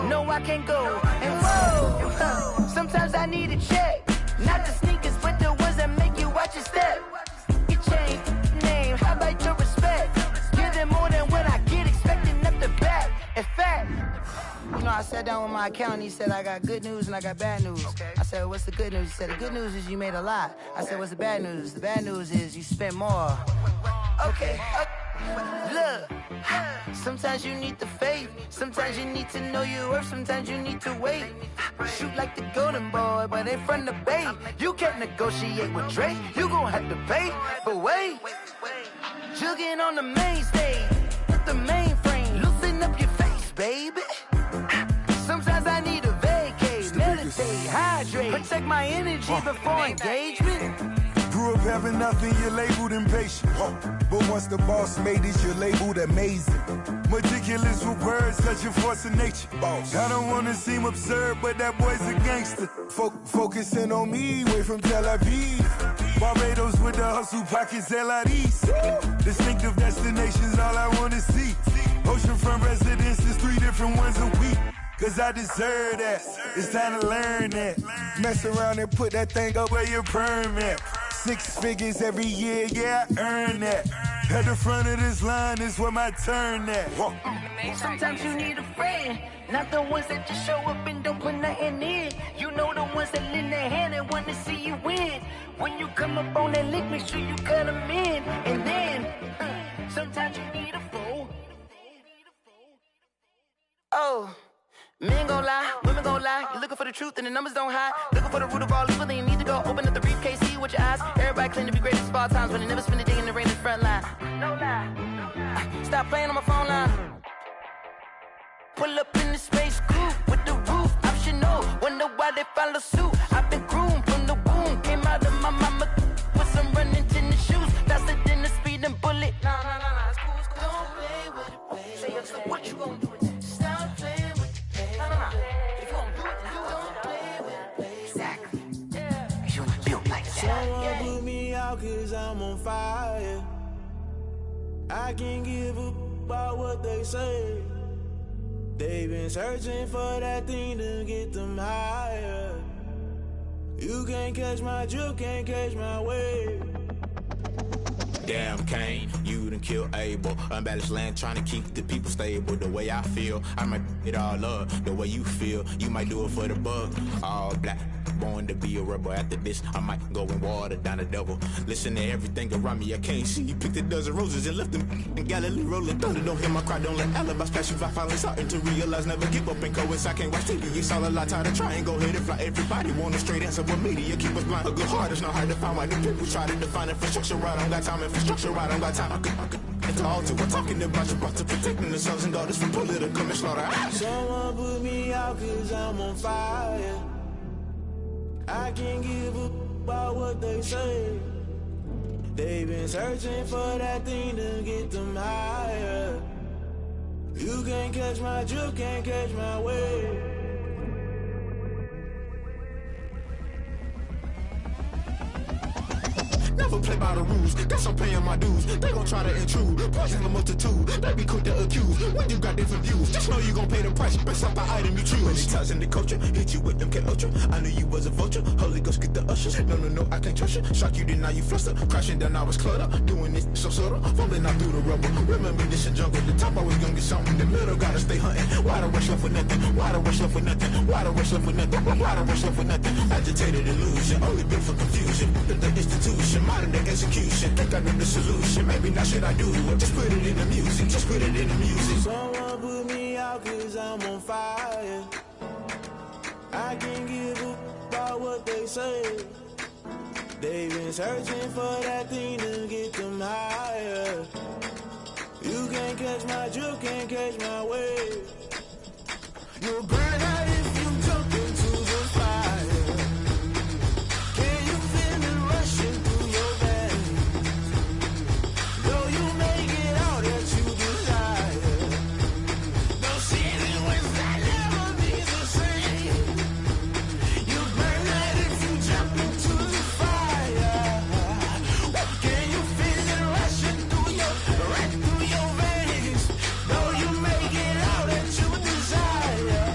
no I can't go. And whoa, sometimes I need a check, not the sneakers, but the ones that make you watch your step. You change name, how about your respect? Give them more than what I get, expecting up the back. In fact, you know, I sat down with my accountant, he said I got good news and I got bad news. I said, what's the good news? He said, the good news is you made a lot. I said, what's the bad news? The bad news is you spent more. Okay. Look, sometimes you need the faith, sometimes you need to know your worth, sometimes you need to wait. Shoot like the golden boy, but in front of the bay. You can't negotiate with Drake, you gon' have to pay. But wait, jugging on the main stage, with the mainframe, loosen up your face, baby. Sometimes I need a vacate, meditate, hydrate, protect my energy before engagement. Grew up having nothing, you're labeled impatient. But once the boss made it, you're labeled amazing. Meticulous with words, such a force of nature. I don't want to seem absurd, but that boy's a gangster. Focusing on me, way from Tel Aviv. Barbados with the hustle pockets, LIDs. Distinctive destinations, all I want to see. Oceanfront residences, 3 different ones a week. Cause I deserve that, it's time to learn that. Mess around and put that thing up where your permit. 6 figures every year, yeah, I earn that. At the front of this line is where my turn at. Sometimes you need a friend, not the ones that just show up and don't put nothing in. You know the ones that lend their hand and want to see you win. When you come up on that lick, make sure you cut them in. And then, sometimes you need a fool. Oh, men gon' lie, women gon' lie. You're looking for the truth and the numbers don't hide. Looking for the root of all evil, then you need to go open up the briefcase, see with your eyes. Everybody claim to be great at small times, but they never spend a day in the rain in the front line. No lie. Stop playing on my phone line. Pull up in the space coupe with the roof optional. Wonder why they follow suit. I've been groomed from the womb. Came out of my mama with some running tennis shoes. Faster than the speeding bullet. Nah, it's cool, it's cool. Don't play with it, baby. Say so what you gon' do with it? Stop playing with it, baby. Nah. If you gon' do it, then don't play with it, baby. Exactly. Yeah. Cause you ain't built like that. Someone put me out cause I'm on fire. I can't give up about what they say. They've been searching for that thing to get them higher. You can't catch my drift, can't catch my wave. Damn Kane, you done killed Abel. Unbalanced land trying to keep the people stable. The way I feel, I might it all up. The way you feel, you might do it for the bug. All black, born to be a rebel. After this, I might go and water down the devil. Listen to everything around me, I can't see. You picked a dozen roses and left them in Galilee rolling thunder. Don't hear my cry, don't let alibis pass you. I finally starting to realize, never give up and coincide. Can't watch TV, it's all a lot. Tired of trying, go ahead and fly. Everybody want a straight answer, but media keep us blind. A good heart is not hard to find. Why do people try to define infrastructure right? I don't got time, infrastructure right, I don't got time. I could it's all to we're talking about you, about to protecting the sons and daughters from political and slaughter. Someone put me out cause I'm on fire. I can't give up about what they say. They've been searching for that thing to get them higher. You can't catch my drift, can't catch my wave. Never play by the rules, guess I'm paying my dues. They gon' try to intrude, poison the multitude. They be quick to accuse, when you got different views. Just know you gon' pay the price, based off the item you choose. Many times in the culture, hit you with them K-Ultra. I knew you was a vulture, Holy Ghost get the ushers. No, I can't trust you. Shock you, then now you fluster. Crashing down, I was cluttered. Doing this so subtle, fumbling out through the rubble. Remember this in jungle, the top always gonna get something. The middle gotta stay hunting. Why the rush left with nothing? Why the rush left with nothing? Why the rush left with nothing? Why the rush left with nothing? Agitated illusion, only built for confusion. The institution, modern day execution. Think I know the solution, maybe not should I do it. Just put it in the music, just put it in the music. Someone put me out cause I'm on fire. I can't give up about what they say. They've been searching for that thing to get them higher. You can't catch my drift, can't catch my wave. You'll burn out if you jump into the fire. Can you feel it rushing through your veins? Though you make it all that you desire. No city was that never be the same. You burn out if you jump into the fire. Can you feel it rushing through your veins? Though you make it all that you desire.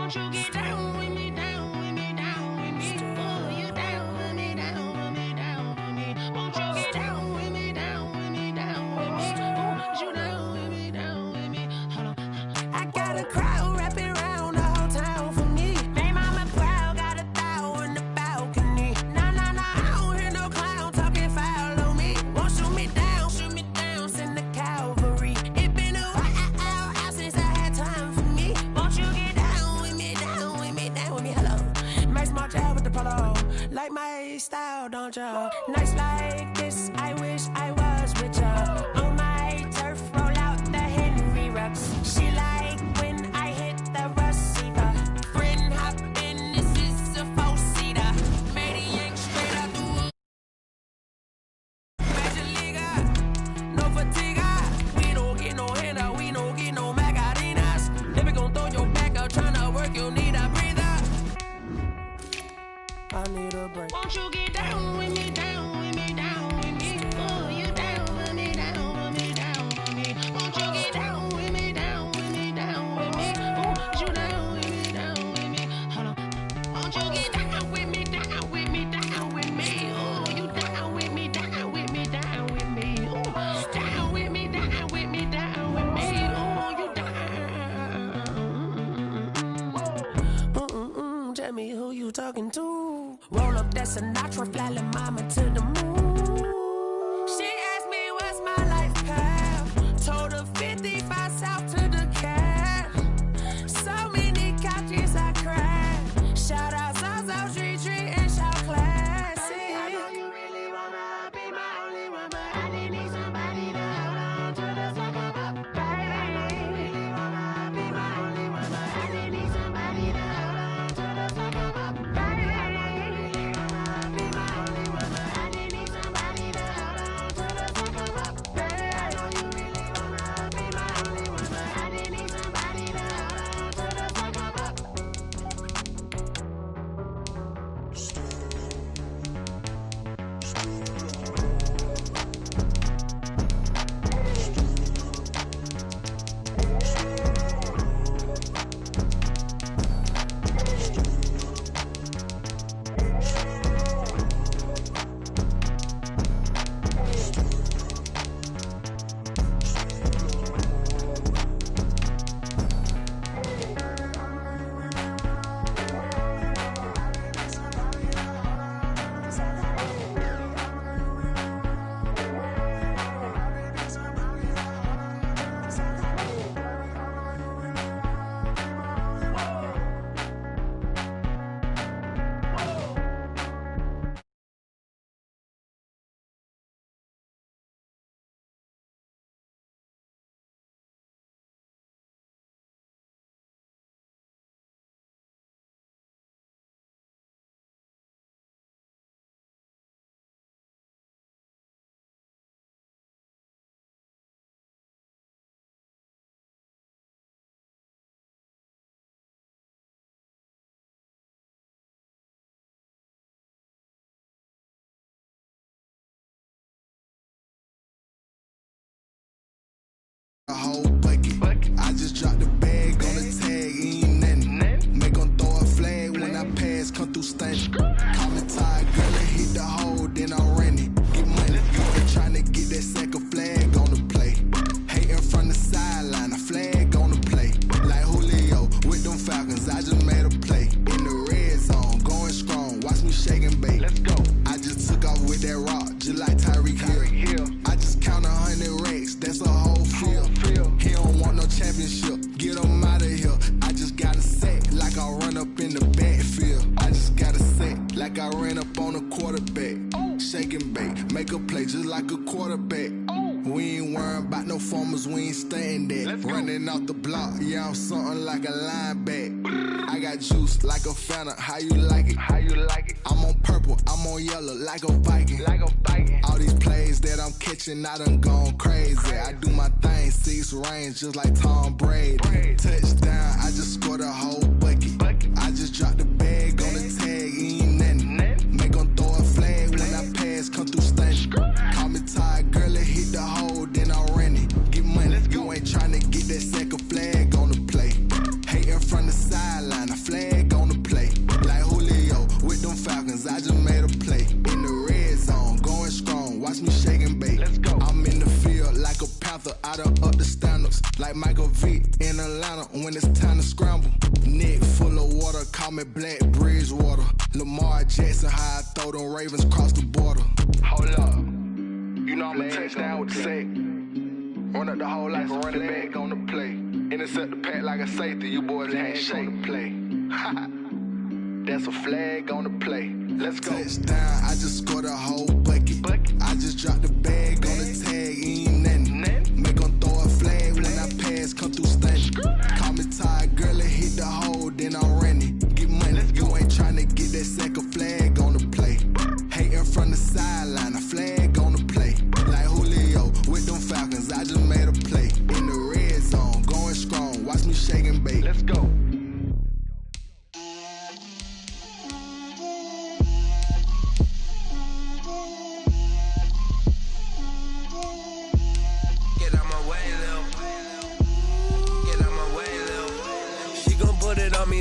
Won't you get down with me, down with me, down with me? Oh, you down with me, down with me, down with me. Won't you get down with me, down with me, down with me? Oh, you down with me, down with me? Hold on. I got a crowd wrapping around the whole town for me. They mama proud, got a thou in the balcony. Nah, nah, nah, I don't hear no clown talking foul on me. Won't shoot me down, send the cavalry. It been a while since I had time for me. Won't you get down with me, down with me, down with me? Hello. Nice march out with the polo. Like my style, don't ya? Nice like this, I wish I was with ya. On my turf, roll out the Henry Rux. She like when I hit the receiver. Friend hop in, this is a four-seater. Maniac straight up the wood. Major leaguer, no fatigue. We don't get no handout, we don't get no Macarinas. Never gon' throw your back out, tryna work, you need a breather. I need a break. Won't you get down with me, down with me, down with me? Oh, you down with me, down with me, down with me. Won't you get down with me, down with me, down with me? Oh, you down with me, down with me? Hold on. Won't you get down with me, down with me, down with me? Oh, you down with me, down with me, down with me? Oh, down with me, down with me, down with me? Oh, you down. Tell me who you talking to. Roll up that Sinatra, fly la mama to the moon. She asked me what's my life path. Told her 55 south to the cat. So many couches I cried. Shout out South Street Tree and shout classic. I know you really wanna be my only one, but I didn't need somebody to hold on to the sucker up. Baby, I know you really wanna be my only one, but I didn't need somebody to hold on to the sucker up. Baby, I know you really wanna be my only one, but I didn't need somebody to hold on to the sucker up. Baby, I know you really wanna be my only one, but I didn't need somebody to hold on to the sucker up. A whole bucket. I just dropped the bag on the tag, ain't nothing. Make 'em throw a flag when I pass, come through stunning. Call me tired, girl, and hit the hole, then I ran it. Get money, you trying to get that second flag on the play. Hating from the sideline, a flag on the play. Like Julio with them Falcons, I just made a play. In the red zone, going strong, watch me shake and bake. Let's go. I just took off with that rock, just like Tyreek Hill. I just count 100 racks, that's a whole field. He don't want no championship, get him out of here. I just got a set, like I run up in the backfield. I just got a set, like I ran up on a quarterback. Shake and bake, make a play just like a quarterback. We ain't worrying about no formers, we ain't staying there. Running off the block, yeah, I'm something like a lineback. I got juice like a Fanta, how you like it? How you like it? I'm on purple, I'm on yellow, like a Viking. Like a Viking. All these plays that I'm catching, I done gone crazy. I do my thing, 6 range, just like Tom Brady. Touchdown, I just scored a whole bucket. I just dropped the bag on the tag, ain't nothing. Make 'em throw a flag when I pass, come through stunning. Call me tired, girl, and hit the hole, then I ran it. Get money, you ain't tryna get that second flag on the play. Hating from the sideline, I done up the standards like Michael Vick in Atlanta when it's time to scramble. Neck full of water, call me Black Bridgewater. Lamar Jackson, how I throw them Ravens cross the border. Hold up, you know I'm a touchdown with the sack. Run up the hole like a running back on the play. Intercept the pack like a safety, you boys ain't on the play. That's a flag on the play. Let's go. Touchdown, I just scored a whole bucket. I just dropped the bag on the tag, ain't nothing. Make them throw a flag when I pass, come through stunning. Call me tired, girl, and hit the hole, then I'm running. Get money, you ain't trying to get that second flag on the play. Hating from the sideline, a flag on the play. Like Julio with them Falcons, I just made a play. In the red zone, going strong, watch me shake and bake. Let's go.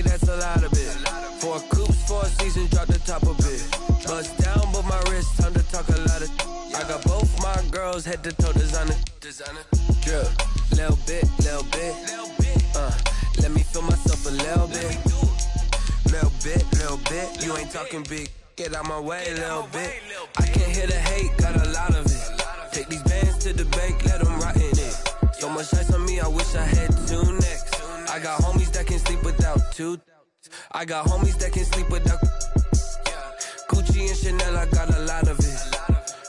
That's a lot of it. 4 coops, 4 seasons, drop the top of it. Bust down, but my wrist, time to talk a lot of. I got both my girls head to toe designer. Drip, little bit. Let me feel myself a little bit. Little bit. You ain't talking big. Get out my way, little bit. I can't hear the hate, got a lot of it. Take these bands to the bank, let them rot in it. So much ice on me, I wish I had 2 necks. I got homies that can sleep without 2. I got homies that can sleep without Gucci and Chanel, I got a lot of it.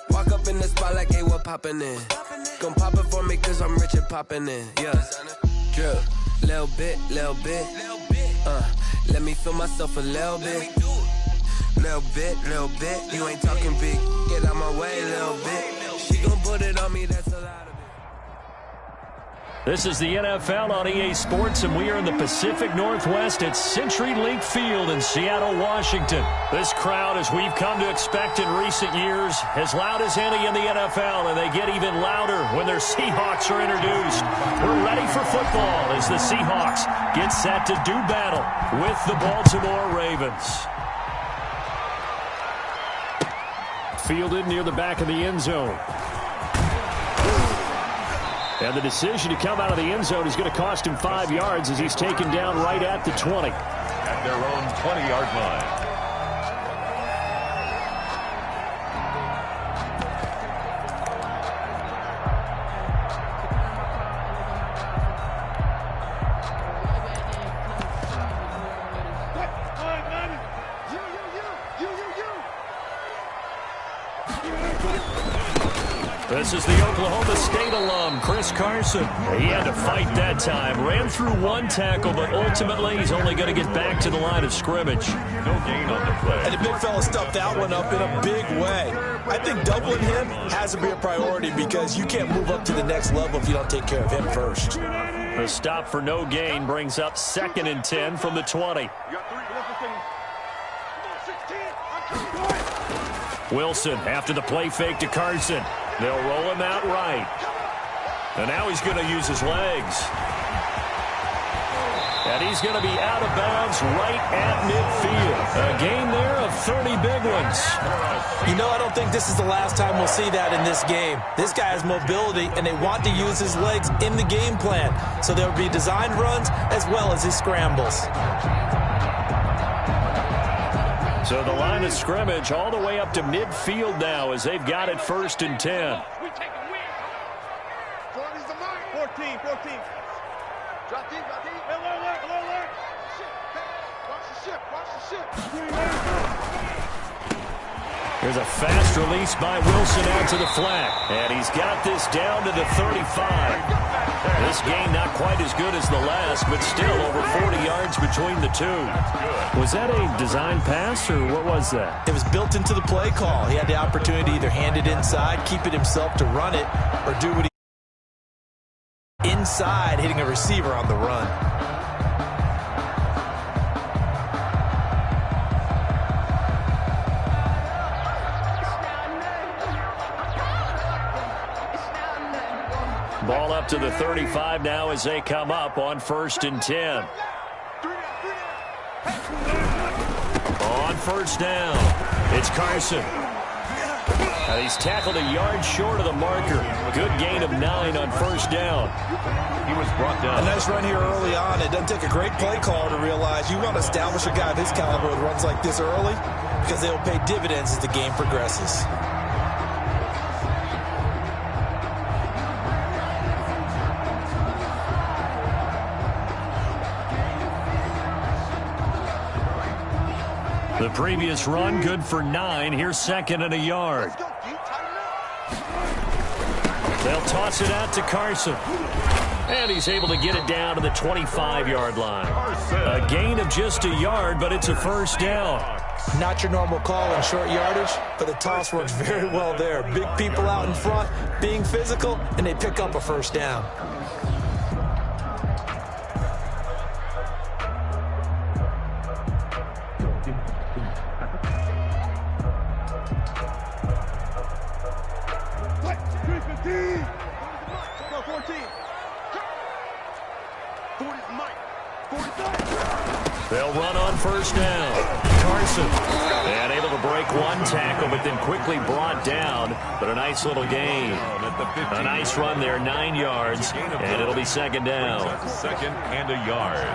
Walk up in the spot like, hey, what poppin' in? Gon' pop it for me cause I'm rich and poppin' in. Yeah, drip, little bit. Let me feel myself a little bit. Little bit. You ain't talking big, get out my way, little bit. She gon' put it on me, that's a lot of it. This is the NFL on EA Sports, and we are in the Pacific Northwest at CenturyLink Field in Seattle, Washington. This crowd, as we've come to expect in recent years, as loud as any in the NFL, and they get even louder when their Seahawks are introduced. We're ready for football as the Seahawks get set to do battle with the Baltimore Ravens. Fielded near the back of the end zone. And the decision to come out of the end zone is going to cost him 5 yards as he's taken down right at the 20. At their own 20-yard line. This is the Oklahoma State alum, Chris Carson. He had to fight that time. Ran through 1 tackle, but ultimately he's only going to get back to the line of scrimmage. No gain on the play. And the big fella stuffed that one up in a big way. I think doubling him has to be a priority because you can't move up to the next level if you don't take care of him first. The stop for no gain brings up 2nd and 10 from the 20. Wilson after the play fake to Carson. They'll roll him out right. And now he's going to use his legs. And he's going to be out of bounds right at midfield. A gain there of 30 big ones. You know, I don't think this is the last time we'll see that in this game. This guy has mobility, and they want to use his legs in the game plan. So there will be designed runs as well as his scrambles. So the line of scrimmage all the way up to midfield now as they've got it 1st and 10. We take a win. 14. Drop deep. Alert. Watch the ship. There's a fast release by Wilson out to the flat. And he's got this down to the 35. This game not quite as good as the last, but still over 40 yards between the two. Was that a design pass, or what was that? It was built into the play call. He had the opportunity to either hand it inside, keep it himself to run it, or do what he inside, hitting a receiver on the run. Ball up to the 35 now as they come up on 1st and 10. On 1st down, it's Carson. And he's tackled a yard short of the marker. Good gain of 9 on first down. He was brought down. A nice run here early on. It doesn't take a great play caller to realize you want to establish a guy of his caliber with runs like this early because they'll pay dividends as the game progresses. The previous run, good for 9. Here's second and a yard. They'll toss it out to Carson. And he's able to get it down to the 25-yard line. A gain of just a yard, but it's a first down. Not your normal call in short yardage, but the toss works very well there. Big people out in front, being physical, and they pick up a first down. They'll run on first down. Carson. And able to break one tackle, but then quickly brought down. But a nice little gain. A nice run there, 9 yards. And it'll be second down. Second and a yard.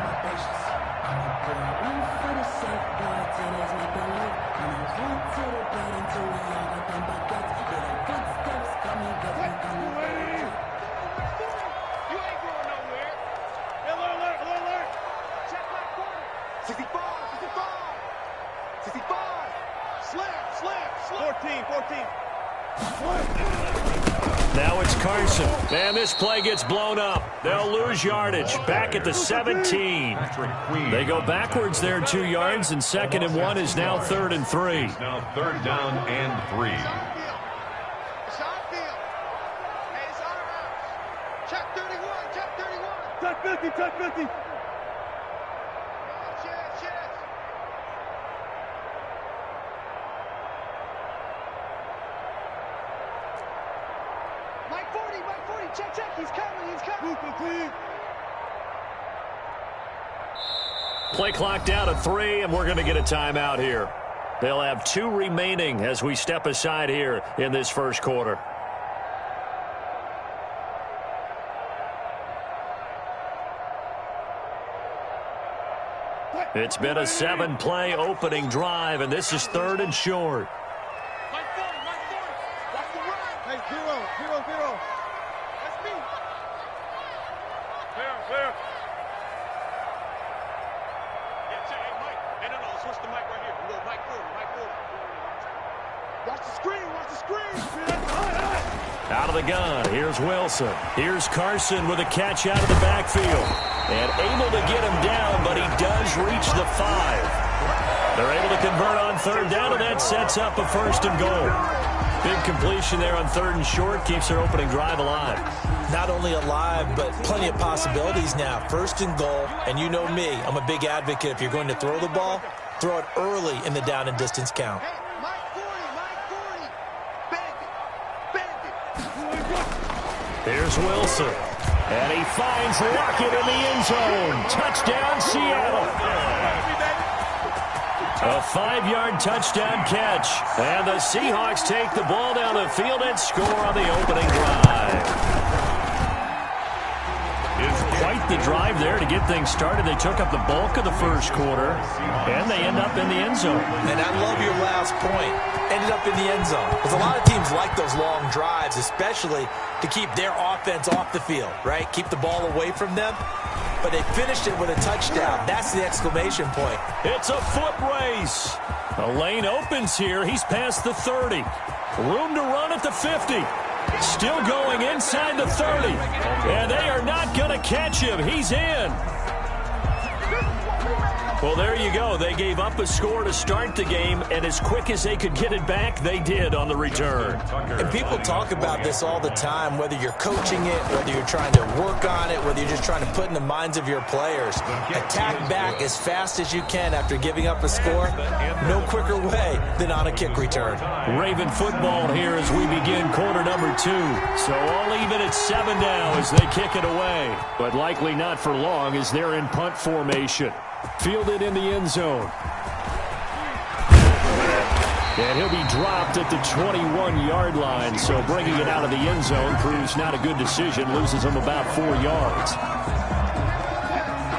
Now it's Carson. And this play gets blown up. They'll lose yardage. Back at the 17. They go backwards there 2 yards, and second and 1 is now third and 3. Now third down and 3. Check 31, check 31. Check 50, check 50. Check, he's coming. Clean. Play clock down to 3, and we're going to get a timeout here. They'll have 2 remaining as we step aside here in this first quarter. It's been a 7-play opening drive, and this is third and short. Mike 40. Watch the run. Hey, 0. That's me. Clear. Yeah, check. Hey, Mike. Hey, no. Switch the mic right here. We go Mike 40. Watch the screen. Out of the gun. Here's Wilson. Here's Carson with a catch out of the backfield. And able to get him down, but he does reach the 5. They're able to convert on third down, and that sets up a first and goal. Big completion there on third and short. Keeps their opening drive alive. Not only alive, but plenty of possibilities now. First and goal, and you know me. I'm a big advocate. If you're going to throw the ball, throw it early in the down and distance count. Here's Wilson. And he finds Lockett in the end zone. Touchdown, Seattle. A 5-yard touchdown catch. And the Seahawks take the ball down the field and score on the opening drive. Quite the drive there to get things started. They took up the bulk of the first quarter, and they end up in the end zone. And I love your last point. Ended up in the end zone. Because a lot of teams like those long drives, especially to keep their offense off the field, right? Keep the ball away from them. But they finished it with a touchdown. That's the exclamation point. It's a foot race. The lane opens here. He's past the 30. Room to run at the 50. Still going inside the 30. And they are not going to catch him. He's in. Well, there you go. They gave up a score to start the game, and as quick as they could get it back, they did on the return. And people talk about this all the time, whether you're coaching it, whether you're trying to work on it, whether you're just trying to put in the minds of your players. Attack back as fast as you can after giving up a score. No quicker way than on a kick return. Raven football here as we begin quarter number 2. So all even at 7 now as they kick it away. But likely not for long as they're in punt formation. Fielded in the end zone. And he'll be dropped at the 21-yard line. So bringing it out of the end zone proves not a good decision. Loses him about 4 yards.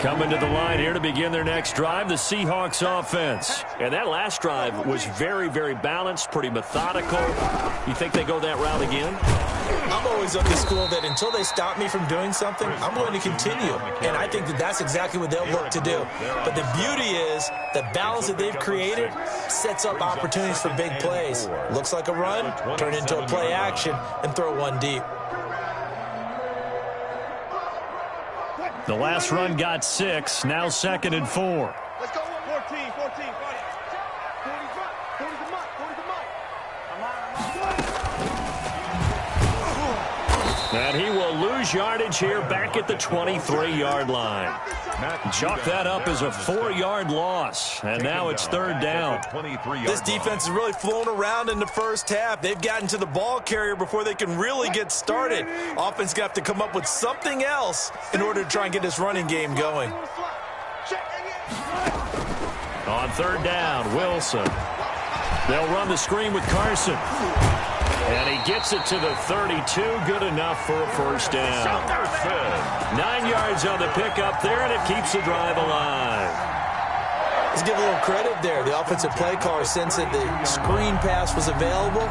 Coming to the line here to begin their next drive, the Seahawks offense. And that last drive was very, very balanced, pretty methodical. You think they go that route again? I'm always of the school that until they stop me from doing something, I'm going to continue. And I think that that's exactly what they'll look to do. But the beauty is the balance that they've created sets up opportunities for big plays. Looks like a run, turn into a play action, and throw one deep. The last run got 6, now 2nd and 4. Let's go. 14, 14, 40. And he will lose yardage here back at the 23-yard line. Chalk that up as a 4-yard loss. And now it's 3rd down. This defense has really flown around in the first half. They've gotten to the ball carrier before they can really get started. Offense got to come up with something else in order to try and get this running game going. On 3rd down, Wilson. They'll run the screen with Carson. And he gets it to the 32. Good enough for a first down. 9 yards on the pickup there, and it keeps the drive alive. Let's give a little credit there. The offensive play caller sensed that the screen pass was available.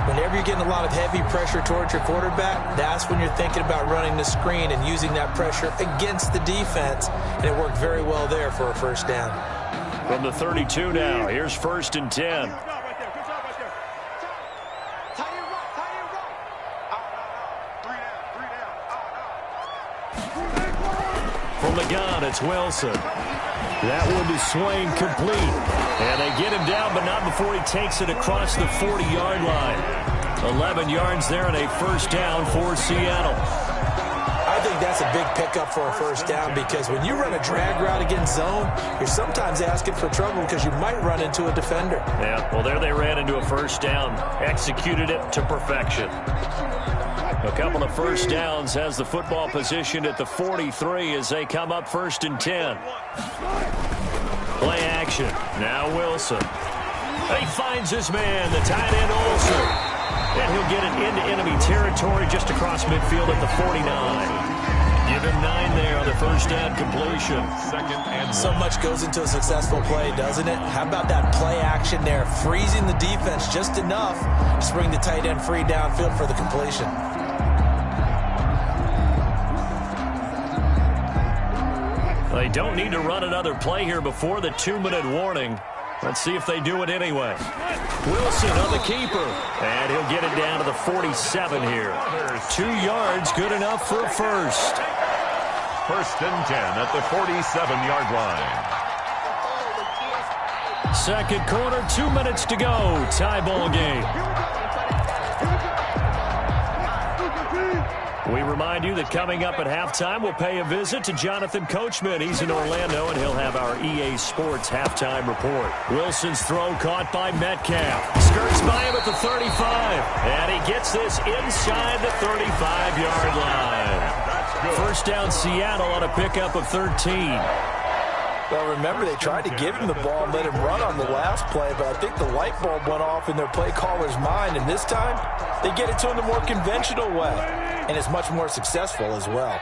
Whenever you're getting a lot of heavy pressure towards your quarterback, that's when you're thinking about running the screen and using that pressure against the defense. And it worked very well there for a first down. From the 32 now, here's 1st and 10. From the gun, it's Wilson. That one is swing complete. And they get him down, but not before he takes it across the 40-yard line. 11 yards there and a first down for Seattle. I think that's a big pickup for a first down because when you run a drag route against zone, you're sometimes asking for trouble because you might run into a defender. Yeah, well, there they ran into a first down. Executed it to perfection. A couple of first downs has the football positioned at the 43 as they come up 1st and 10. Play action. Now Wilson. He finds his man, the tight end Olsen. And he'll get it into enemy territory just across midfield at the 49. Give him 9 there on the first down completion. So much goes into a successful play, doesn't it? How about that play action there? Freezing the defense just enough to bring the tight end free downfield for the completion. They don't need to run another play here before the 2-minute warning. Let's see if they do it anyway. Wilson on the keeper. And he'll get it down to the 47 here. 2 yards, good enough for a first. 1st and 10 at the 47-yard line. Second quarter, 2 minutes to go. Tie ball game. We remind you that coming up at halftime, we'll pay a visit to Jonathan Coachman. He's in Orlando, and he'll have our EA Sports halftime report. Wilson's throw caught by Metcalf. Skirts by him at the 35. And he gets this inside the 35-yard line. First down Seattle on a pickup of 13. Well, remember, they tried to give him the ball and let him run on the last play, but I think the light bulb went off in their play caller's mind, and this time they get it to him the more conventional way, and it's much more successful as well.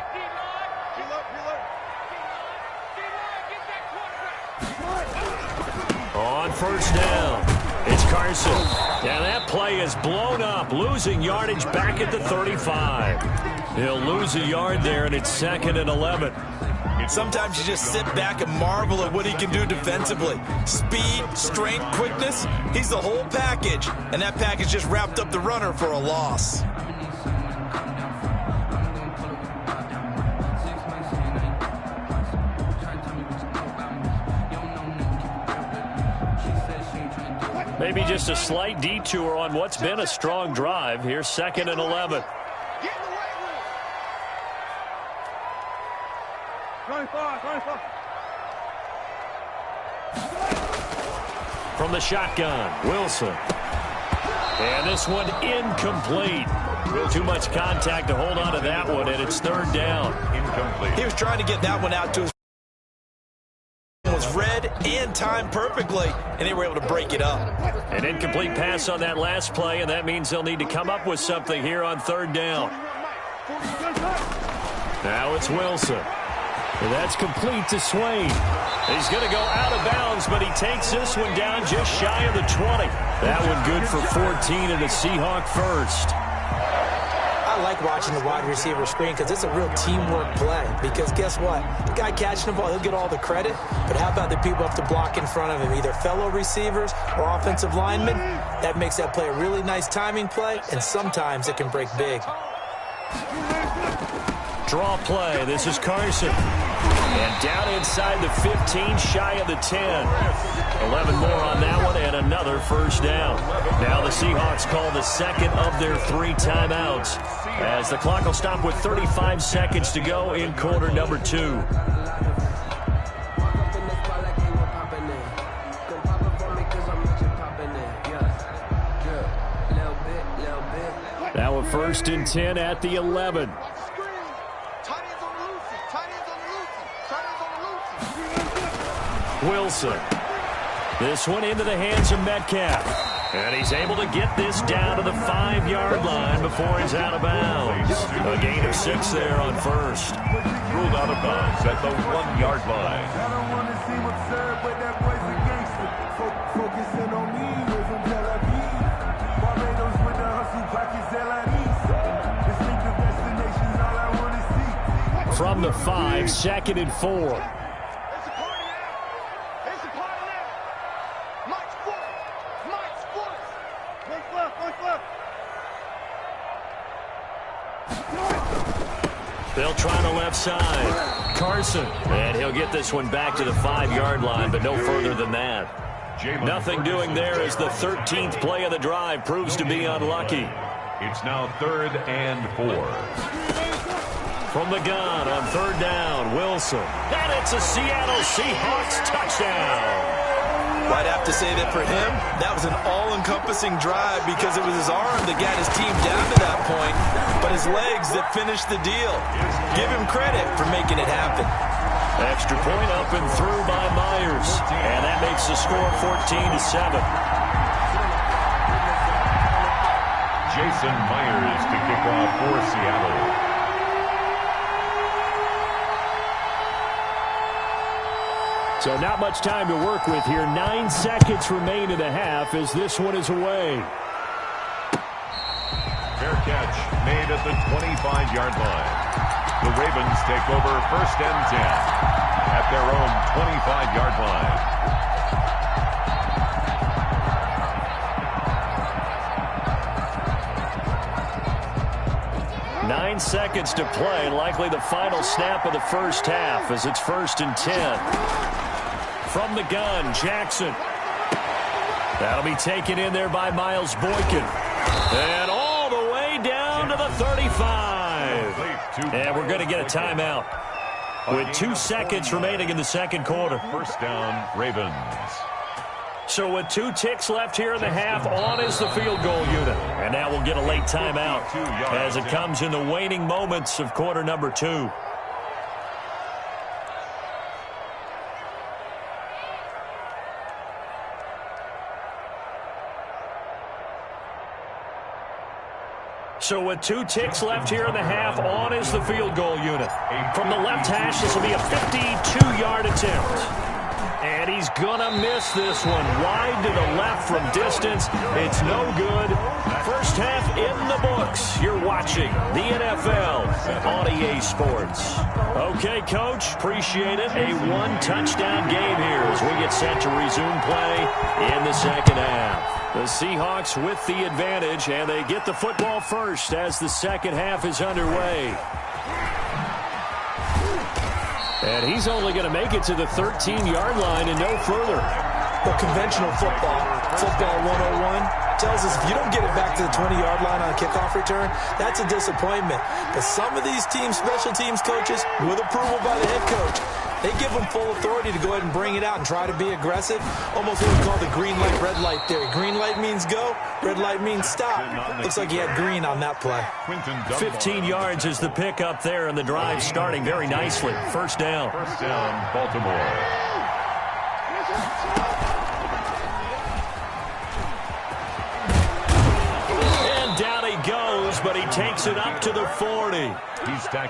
On first down, it's Carson. And that play is blown up, losing yardage back at the 35. He'll lose a yard there, and it's 2nd and 11. Sometimes you just sit back and marvel at what he can do defensively. Speed, strength, quickness, he's the whole package. And that package just wrapped up the runner for a loss. Maybe just a slight detour on what's been a strong drive. Here's 2nd and 11. From the shotgun, Wilson. And this one incomplete. Too much contact to hold on to that one, and it's 3rd down. Incomplete. He was trying to get that one out to his was read and timed perfectly, and they were able to break it up. An incomplete pass on that last play, and that means they'll need to come up with something here on third down. Now it's Wilson. And that's complete to Swain. He's going to go out of bounds, but he takes this one down just shy of the 20. That one good for 14 and a Seahawk first. I like watching the wide receiver screen because it's a real teamwork play. Because guess what? The guy catching the ball, he'll get all the credit. But how about the people who have to block in front of him, either fellow receivers or offensive linemen? That makes that play a really nice timing play, and sometimes it can break big. Draw play. This is Carson. And down inside the 15, shy of the 10. 11 more on that one, and another first down. Now the Seahawks call the second of their 3 timeouts, as the clock will stop with 35 seconds to go in quarter number 2. Now a 1st and 10 at the 11. Wilson. This one into the hands of Metcalf. And he's able to get this down to the 5-yard line before he's out of bounds. A gain of 6 there on first. Ruled out of bounds at the 1-yard line. I don't want to seem absurd, but that boy's a gangster. Focusing on me, we're from Tel Aviv. Barbados with the hustle pockets, distinctive destinations, all I want to see. From the 5, 2nd and 4. They'll try the left side. Carson. And he'll get this one back to the 5-yard line, but no further than that. Nothing doing there as the 13th play of the drive proves to be unlucky. It's now 3rd and 4. From the gun on 3rd down, Wilson. And it's a Seattle Seahawks touchdown. I'd have to say that for him, that was an all-encompassing drive because it was his arm that got his team down to that point, but his legs that finished the deal. Give him credit for making it happen. Extra point up and through by Myers, and that makes the score 14-7. Jason Myers to kick off for Seattle. So not much time to work with here. 9 seconds remain in the half as this one is away. Fair catch made at the 25-yard line. The Ravens take over 1st and 10 at their own 25-yard line. 9 seconds to play, likely the final snap of the first half as it's 1st and 10. From the gun, Jackson. That'll be taken in there by Miles Boykin. And all the way down to the 35. And we're going to get a timeout with 2 seconds remaining in the second quarter. First down, Ravens. So with 2 ticks left here in the half, on is the field goal unit. And now we'll get a late timeout as it comes in the waning moments of quarter number 2. So with 2 ticks left here in the half, on is the field goal unit. From the left hash, this will be a 52-yard attempt. And he's going to miss this one. Wide to the left from distance. It's no good. First half in the books. You're watching the NFL on EA Sports. Okay, Coach, appreciate it. A 1-touchdown game here as we get set to resume play in the second half. The Seahawks with the advantage, and they get the football first as the second half is underway. And he's only going to make it to the 13-yard line and no further. Well, conventional football 101, tells us if you don't get it back to the 20-yard line on a kickoff return, that's a disappointment. But some of these teams, special teams coaches, with approval by the head coach, they give them full authority to go ahead and bring it out and try to be aggressive. Almost what we call the green light, red light theory. Green light means go, red light means stop. Looks like he had green on that play. 15 yards is the pickup there, and the drive starting very nicely. First down. First down, Baltimore. takes it up to the 40.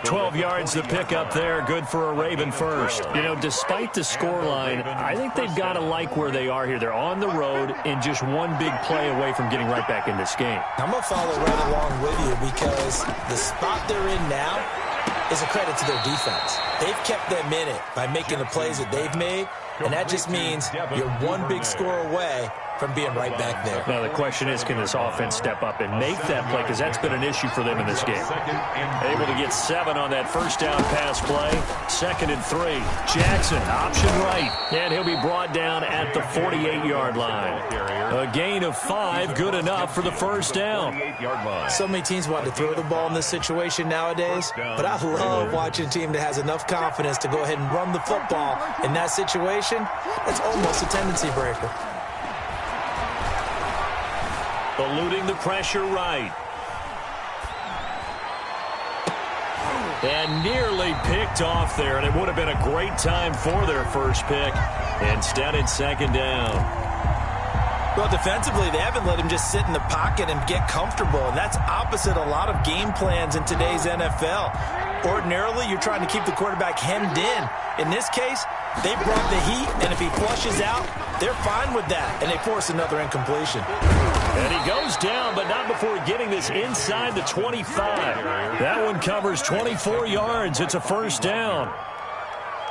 12 yards to pick up there. Good for a Raven first. You know, despite the scoreline, I think they've got to like where they are here. They're on the road and just one big play away from getting right back in this game. I'm going to follow right along with you because the spot they're in now is a credit to their defense. They've kept them in it by making the plays that they've made, and that just means you're one big score away from being right back there. Now, the question is, can this offense step up and make that play? Because that's been an issue for them in this game. Able to get 7 on that first down pass play. 2nd and 3. Jackson, option right. And he'll be brought down at the 48-yard line. A gain of 5, good enough for the first down. So many teams want to throw the ball in this situation nowadays, but I love watching a team that has enough confidence to go ahead and run the football in that situation. That's almost a tendency breaker. Eluding the pressure right. And nearly picked off there, and it would have been a great time for their first pick. Instead, it's 2nd down. Well, defensively, they haven't let him just sit in the pocket and get comfortable, and that's opposite a lot of game plans in today's NFL. Ordinarily, you're trying to keep the quarterback hemmed in. In this case, they brought the heat, and if he flushes out, they're fine with that, and they force another incompletion. And he goes down, but not before getting this inside the 25. That one covers 24 yards. It's a first down.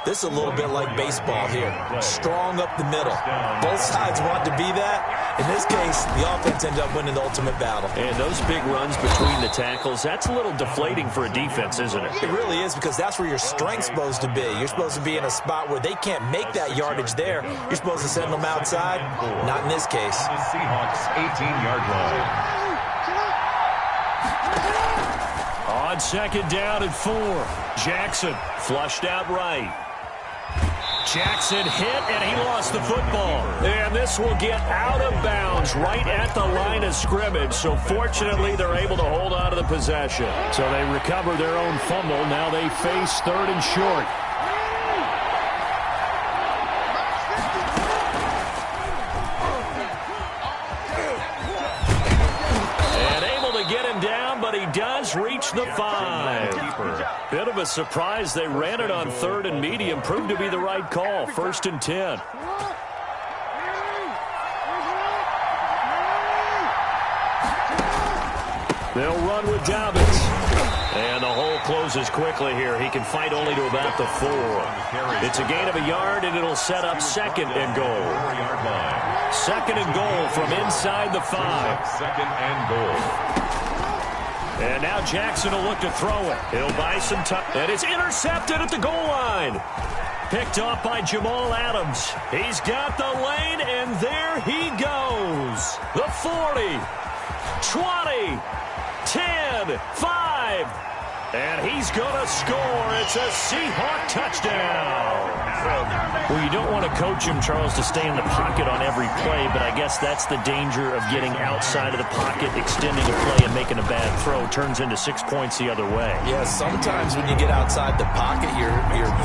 This is a little bit like baseball here. Strong up the middle. Both sides want to be that. In this case, the offense ends up winning the ultimate battle. And those big runs between the tackles, that's a little deflating for a defense, isn't it? It really is, because that's where your strength's supposed to be. You're supposed to be in a spot where they can't make that yardage there. You're supposed to send them outside. Not in this case. The Seahawks 18-yard line. On 2nd down and 4. Jackson flushed out right. Jackson hit, and he lost the football. And this will get out of bounds right at the line of scrimmage. So fortunately, they're able to hold on to the possession. So they recover their own fumble. Now they face 3rd and short. And able to get him down, but he does reach the 5. Bit of a surprise. They ran it on 3rd and medium. Proved to be the right call. 1st and 10. They'll run with Dobbins. And the hole closes quickly here. He can fight only to about the 4. It's a gain of a yard, and it'll set up 2nd and goal. 2nd and goal from inside the 5. 2nd and goal. And now Jackson will look to throw it. He'll buy some time. And it's intercepted at the goal line. Picked off by Jamal Adams. He's got the lane, and there he goes. The 40, 20, 10, 5. And he's going to score. It's a Seahawk touchdown. Well, you don't want to coach him, Charles, to stay in the pocket on every play, but I guess that's the danger of getting outside of the pocket, extending a play, and making a bad throw. Turns into 6 points the other way. Yeah, sometimes when you get outside the pocket, your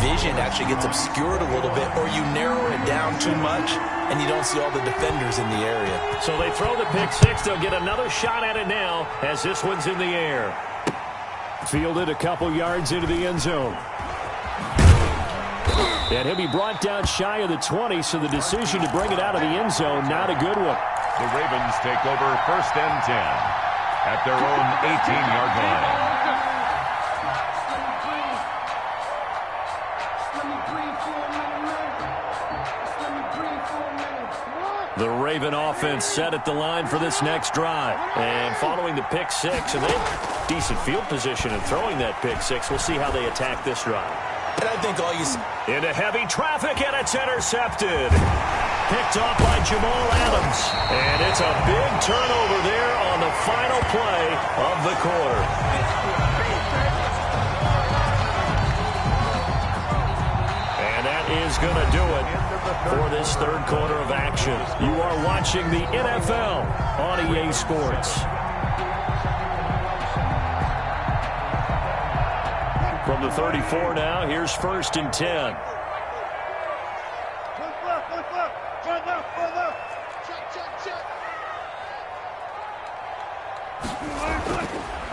vision actually gets obscured a little bit, or you narrow it down too much, and you don't see all the defenders in the area. So they throw the pick 6. They'll get another shot at it now as this one's in the air. Fielded a couple yards into the end zone. And he'll be brought down shy of the 20, so the decision to bring it out of the end zone, not a good one. The Ravens take over 1st and 10 at their own 18-yard line. The Raven offense set at the line for this next drive. And following the pick 6, and they have decent field position in throwing that pick 6. We'll see how they attack this drive. And I think all you see... Into heavy traffic, and it's intercepted. Picked off by Jamal Adams. And it's a big turnover there on the final play of the quarter. And that is going to do it for this 3rd quarter of action. You are watching the NFL on EA Sports. From the 34 now, here's 1st and 10.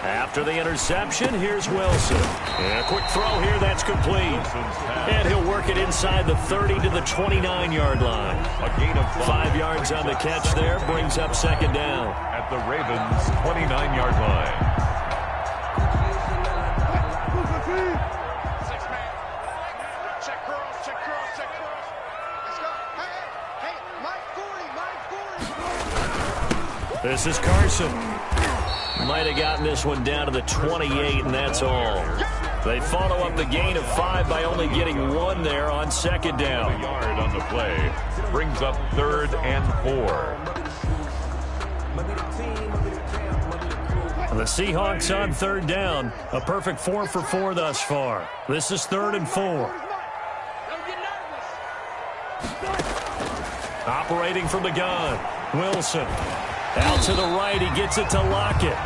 After After the interception, here's Wilson. And a quick throw here, that's complete. And he'll work it inside the 30 to the 29-yard line. A gain of 5 yards on the catch there, brings up second down. At the Ravens' 29-yard line. Check curls, check curls, check curls. Let's go. Hey, Mike 40, Mike 40. This is Carson. Might have gotten this one down to the 28, and that's all. They follow up the gain of 5 by only getting 1 there on second down. A yard on the play brings up 3rd and 4. The Seahawks on 3rd down. A perfect 4 for 4 thus far. This is 3rd and 4. Operating from the gun. Wilson. Out to the right. He gets it to Lockett.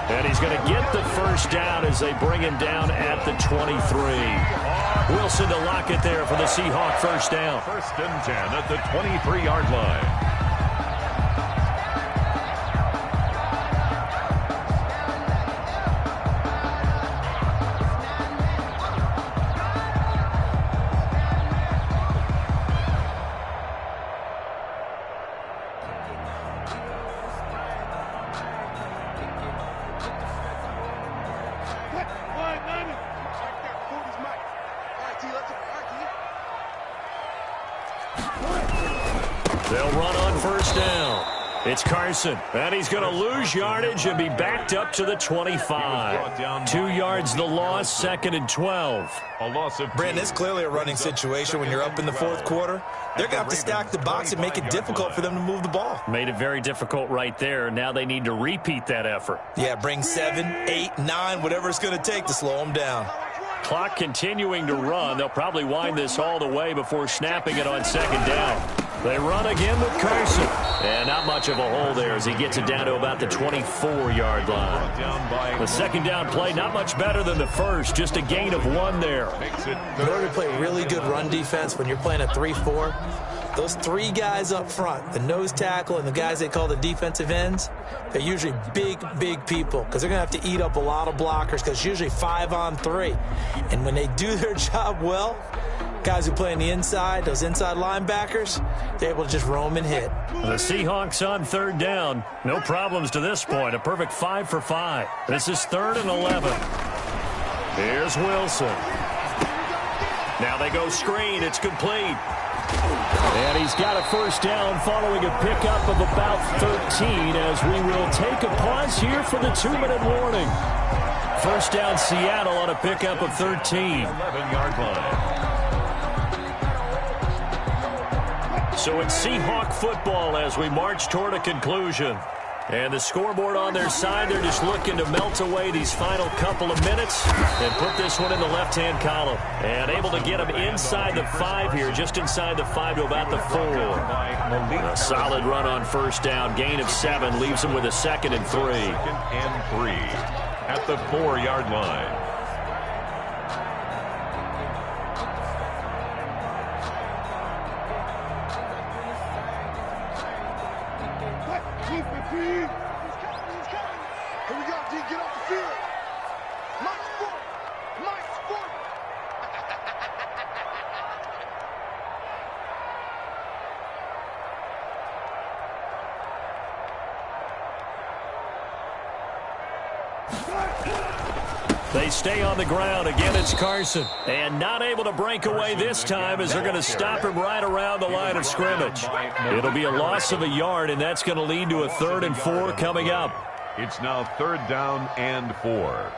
And he's going to get the first down as they bring him down at the 23. Wilson to Lockett there for the Seahawk first down. 1st and 10 at the 23-yard line. They'll run on first down. It's Carson, and he's going to lose yardage and be backed up to the 25. 2 yards the loss, 2nd and 12. A loss of Brandon, it's clearly a running situation when you're up in the 4th quarter. They're going to have to stack the box and make it difficult for them to move the ball. Made it very difficult right there. Now they need to repeat that effort. Yeah, bring 7, 8, 9, whatever it's going to take to slow them down. Clock continuing to run. They'll probably wind this all the way before snapping it on second down. They run again with Carson. And not much of a hole there as he gets it down to about the 24-yard line. The second down play, not much better than the first. Just a gain of 1 there. In order to play really good run defense when you're playing a 3-4, those 3 guys up front, the nose tackle and the guys they call the defensive ends, they're usually big people because they're going to have to eat up a lot of blockers because it's usually 5 on 3. And when they do their job well, guys who play on the inside, those inside linebackers, they're able to just roam and hit. The Seahawks on 3rd down. No problems to this point. A perfect 5 for 5. This is 3rd and 11. Here's Wilson. Now they go screen. It's complete. And he's got a first down following a pickup of about 13 as we will take a pause here for the 2-minute warning. First down Seattle on a pickup of 13. 11-yard line. So it's Seahawk football as we march toward a conclusion. And the scoreboard on their side, they're just looking to melt away these final couple of minutes and put this one in the left-hand column. And able to get them inside the 5 here, just inside the 5 to about the 4. A solid run on first down, gain of 7, leaves them with a 2nd and 3. 2nd and 3 at the 4-yard line. They stay on the ground. Again, it's Carson. And not able to break away this time as they're going to stop him right around the line of scrimmage. It'll be a loss of a yard, and that's going to lead to a 3rd and 4 coming up. It's now 3rd down and 4.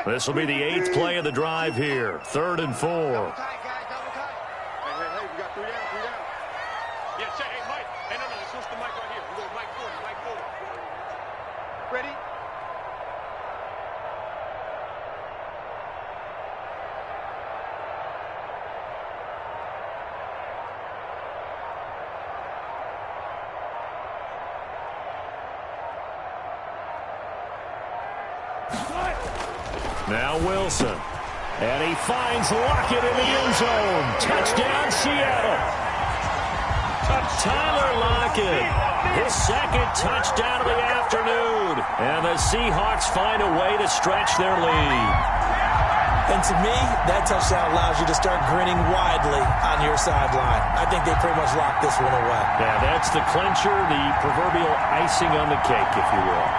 This will be the 8th play of the drive here. 3rd and 4. Hey, we got 3 down, 3 down. Yeah, check. Hey, Mike. Hey, no, let's switch the mic right here. We go Mike 40, Mike 40. Ready? Now Wilson. And he finds Lockett in the end zone. Touchdown, Seattle. Tyler Lockett His second touchdown of the afternoon. And the Seahawks find a way to stretch their lead. And to me, that touchdown allows you to start grinning widely on your sideline. I think they pretty much locked this one away. Yeah, that's the clincher, the proverbial icing on the cake, if you will.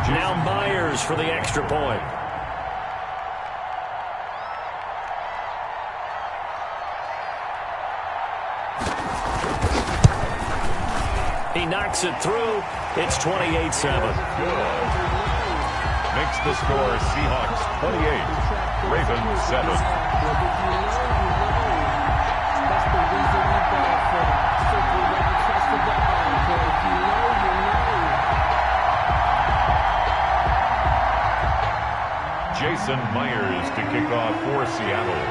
Now Myers for the extra point. He knocks it through. It's 28-7. Makes the score Seahawks 28, Ravens 7. Jason Myers to kick off for Seattle.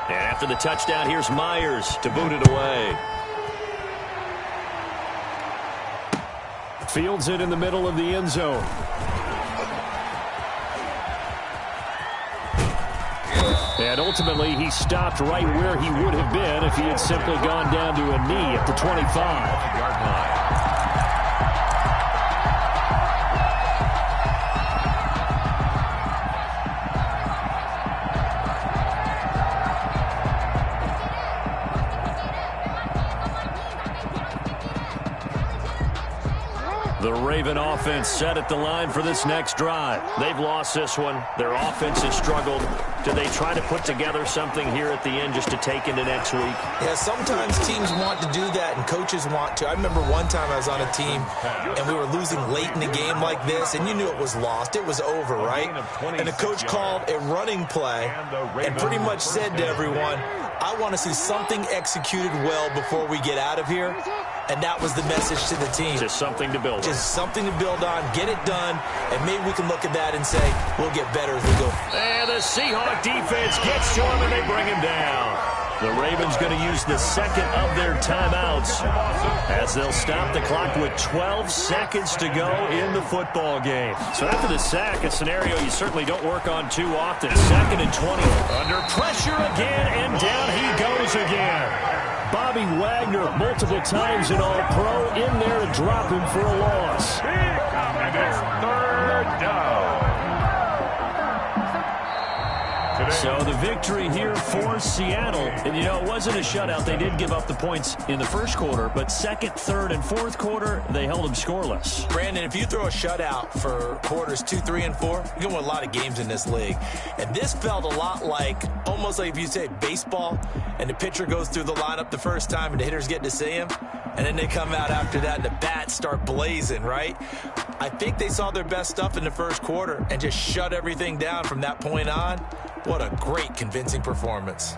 And after the touchdown, here's Myers to boot it away. Fields it in the middle of the end zone. And ultimately, he stopped right where he would have been if he had simply gone down to a knee at the 25-yard line. The Raven offense set at the line for this next drive. They've lost this one. Their offense has struggled. Do they try to put together something here at the end just to take into next week? Yeah, sometimes teams want to do that and coaches want to. I remember one time I was on a team and we were losing late in the game like this, and you knew it was lost. It was over, right? And the coach called a running play and pretty much said to everyone, I want to see something executed well before we get out of here. And that was the message to the team. Just something to build on. Just something to build on, get it done, and maybe we can look at that and say, we'll get better as we go. And the Seahawk defense gets to him, and they bring him down. The Ravens going to use the second of their timeouts as they'll stop the clock with 12 seconds to go in the football game. So after the sack, a scenario you certainly don't work on too often. 2nd and 20. Under pressure again, and down he goes again. Bobby Wagner, multiple times an All-Pro, in there to drop him for a loss. And it's 3rd down. So the victory here for Seattle. And, you know, it wasn't a shutout. They did give up the points in the first quarter, but second, third, and fourth quarter, they held them scoreless. Brandon, if you throw a shutout for quarters 2, 3, and 4, you're going to win a lot of games in this league. And this felt a lot like, almost like if you say baseball, and the pitcher goes through the lineup the first time and the hitters get to see him, and then they come out after that and the bats start blazing, right? I think they saw their best stuff in the first quarter and just shut everything down from that point on. What a great, convincing performance.